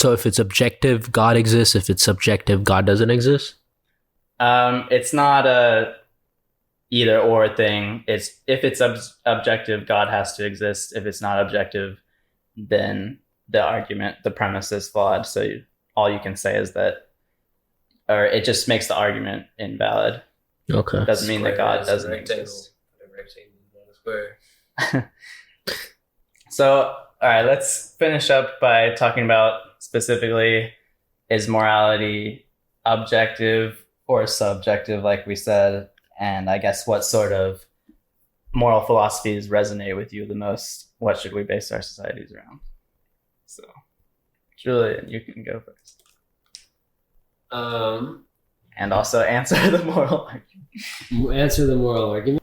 if it's objective, God exists. If it's subjective, God doesn't exist. It's not a either or thing. It's if it's objective, God has to exist. If it's not objective, then the premise is flawed. So all you can say is that, or it just makes the argument invalid. Okay. It doesn't mean that God doesn't exist. So, all right, let's finish up by talking about specifically, is morality objective or subjective, like we said? And I guess what sort of moral philosophies resonate with you the most? What should we base our societies around? So, Julian, you can go first. And also answer the moral argument. Answer the moral argument.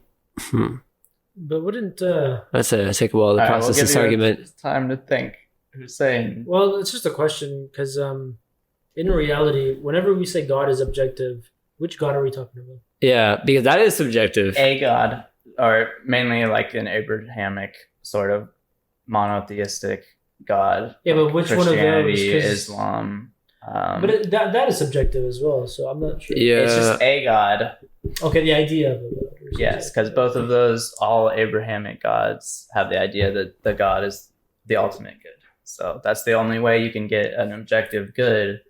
But wouldn't That's take a while to process this argument. Time to think. Hussein. well, it's just a question because in reality, whenever we say God is objective, which God are we talking about? Yeah, because that is subjective. A God, or mainly like an Abrahamic sort of monotheistic God. Yeah, but which one of those? Christianity, 'Cause- Islam. But that is subjective as well, so I'm not sure. Yeah, It's just a God. Okay, the idea of a God. or Yes, something. because both of those, all Abrahamic gods, have the idea that the God is the ultimate good. So that's the only way you can get an objective good,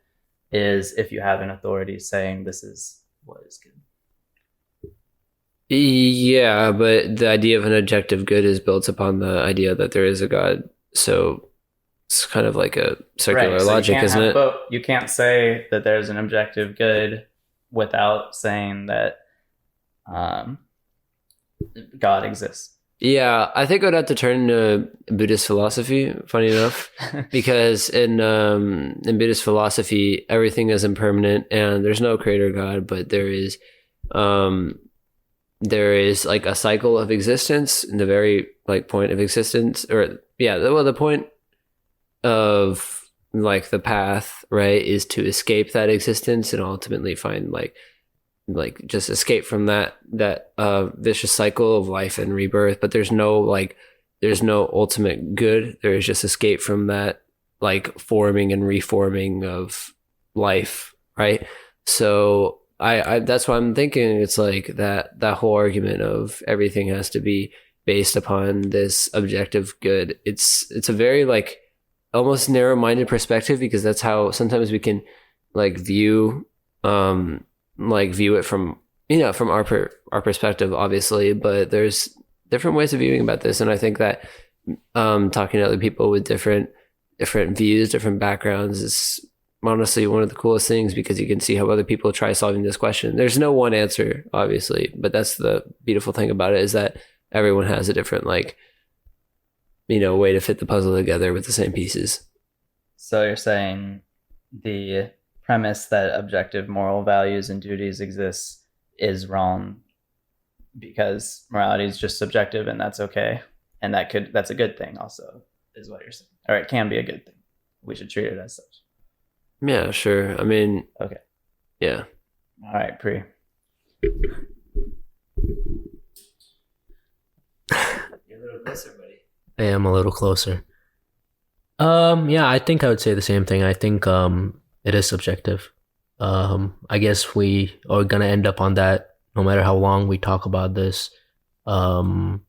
is if you have an authority saying this is what is good. Yeah, but the idea of an objective good is built upon the idea that there is a God. So it's kind of like a circular So you logic, can't isn't have it? both. You can't say that there's an objective good without saying that God exists. Yeah, I think I'd have to turn to Buddhist philosophy, funny enough, because in Buddhist philosophy, everything is impermanent and there's no creator God, but there is like a cycle of existence, and the very like point of existence, or the point of like the path, right, is to escape that existence and ultimately find like just escape from that vicious cycle of life and rebirth. But there's no ultimate good. There is just escape from that like forming and reforming of life, right? So I that's why I'm thinking it's like that whole argument of everything has to be based upon this objective good. It's a very like almost narrow-minded perspective, because that's how sometimes we can like view it from from our perspective, obviously, but there's different ways of viewing about this. And I think that talking to other people with different views, different backgrounds is honestly one of the coolest things, because you can see how other people try solving this question. There's no one answer, obviously, but that's the beautiful thing about it, is that everyone has a different way to fit the puzzle together with the same pieces. So you're saying the premise that objective moral values and duties exist is wrong, because morality is just subjective, and that's okay, and that's a good thing also, is what you're saying, or it can be a good thing. We should treat it as such. Yeah, sure. I mean, okay. Yeah. All right, Pri. You're a little closer, buddy. I am a little closer. Yeah, I think I would say the same thing. I think it is subjective. I guess we are gonna end up on that no matter how long we talk about this. So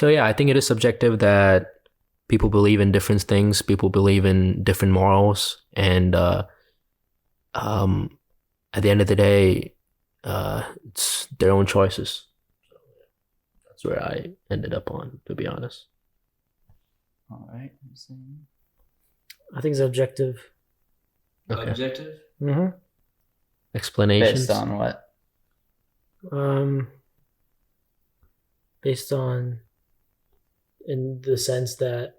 yeah, I think it is subjective that people believe in different things. People believe in different morals, and at the end of the day, it's their own choices. So that's where I ended up on, to be honest. All right. I think it's objective. Okay. Objective? Mm-hmm. Explanations. Based on what? Based on, in the sense that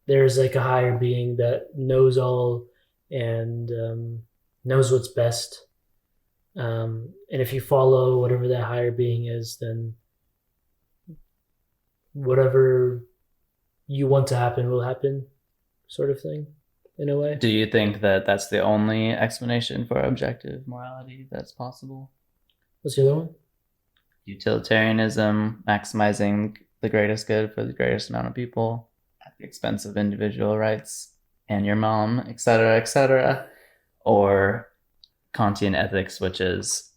there's like a higher being that knows all and knows what's best. And if you follow whatever that higher being is, then whatever you want to happen will happen, sort of thing, in a way. Do you think that that's the only explanation for objective morality that's possible? What's the other one? Utilitarianism, maximizing the greatest good for the greatest amount of people at the expense of individual rights and your mom, etc., or Kantian ethics, which is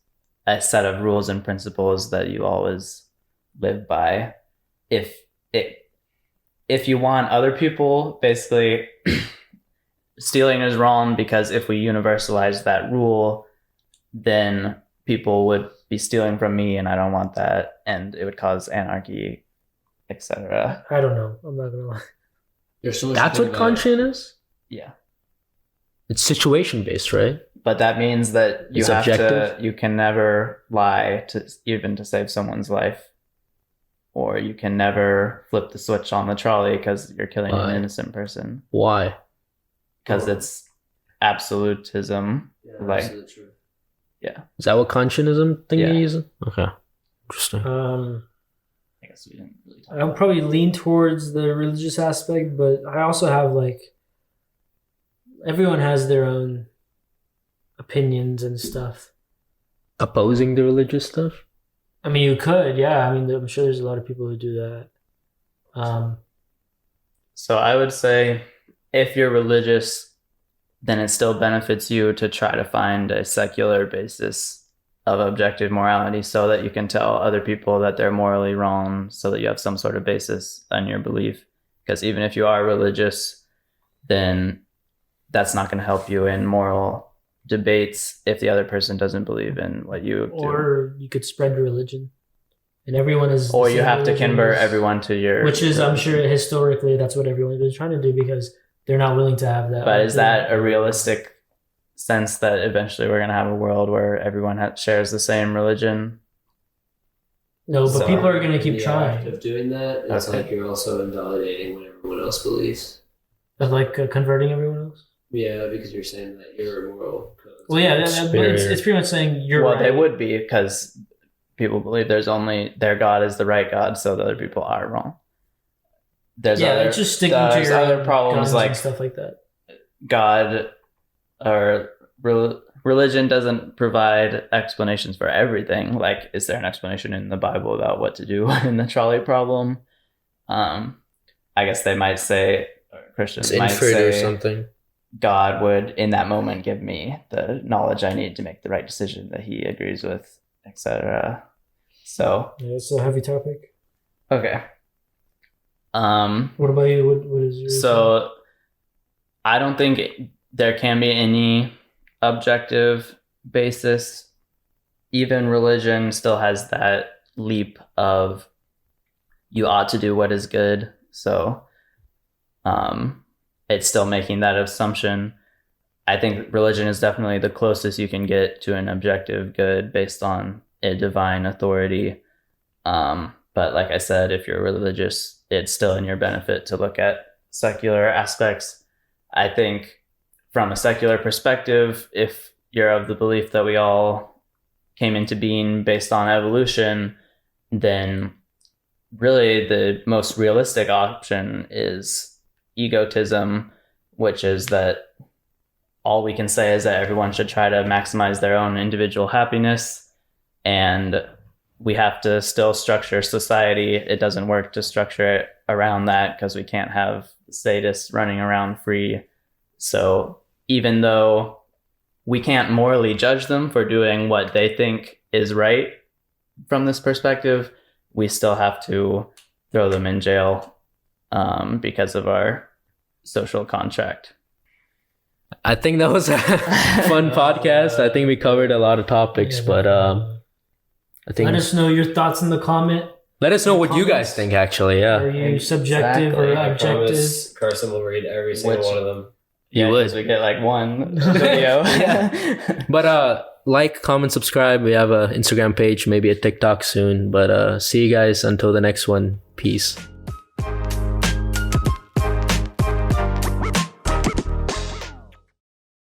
a set of rules and principles that you always live by. If you want other people, basically, stealing is wrong because if we universalize that rule, then people would be stealing from me, and I don't want that, and it would cause anarchy, etc. I don't know. I'm not gonna lie. There's so much That's to what think about. Kantian is? Yeah. It's situation based, right? But that means that It's objective? you can never lie to save someone's life, or you can never flip the switch on the trolley because you're killing Why? an innocent person, Why? because it's absolutism. Yeah, Like- absolutely true. Is that what Kantianism thing Yeah. you're using? Okay. Interesting. I guess we didn't really talk I'll about probably lean towards the religious aspect, but I also have like, everyone has their own opinions and stuff. Opposing the religious stuff? I mean, you could, yeah. I mean, I'm sure there's a lot of people who do that. So I would say if you're religious, then it still benefits you to try to find a secular basis of objective morality so that you can tell other people that they're morally wrong, so that you have some sort of basis on your belief. Because even if you are religious, then that's not going to help you in moral debates if the other person doesn't believe in what you do. Or you could spread religion. And everyone is... Or the you same have to religion convert as- everyone to your... Which is, I'm sure, historically, that's what everyone's been trying to do because they're not willing to have that. But is that a realistic sense that eventually we're going to have a world where everyone shares the same religion? No, but So- people are going to keep The trying. act of doing that, it's Okay. like you're also invalidating what everyone else believes. Of like converting everyone else? Yeah, because you're saying that your moral code. Well, yeah, it's pretty much saying you're Well, right. they would be, because people believe there's only their God is the right God, so the other people are wrong. There's Yeah, other, it's just sticking to there's your other own problems guns like and stuff like that. God or religion doesn't provide explanations for everything. Like, is there an explanation in the Bible about what to do in the trolley problem? I guess they might say, or Christians It's might inferred or say, something. God would in that moment give me the knowledge I need to make the right decision that he agrees with, etc. So, Yeah, it's a heavy topic. okay. What about you? What is your... So I don't think there can be any objective basis. Even religion still has that leap of you ought to do what is good. So it's still making that assumption. I think religion is definitely the closest you can get to an objective good based on a divine authority. But like I said, if you're religious, it's still in your benefit to look at secular aspects. I think from a secular perspective, if you're of the belief that we all came into being based on evolution, then really the most realistic option is egotism, which is that all we can say is that everyone should try to maximize their own individual happiness, and we have to still structure society. It doesn't work to structure it around that because we can't have sadists running around free. So even though we can't morally judge them for doing what they think is right from this perspective, we still have to throw them in jail because of our social contract. I think that was a fun podcast. I think we covered a lot of topics, but I think Let us know your thoughts in the comment. let us know what you guys comments. think. Actually, Are yeah. you subjective or Exactly. I objective? Carson will read every single Which- one of them. You would. We get like one video. But like, comment, subscribe. We have a Instagram page, maybe a TikTok soon. But see you guys until the next one. Peace.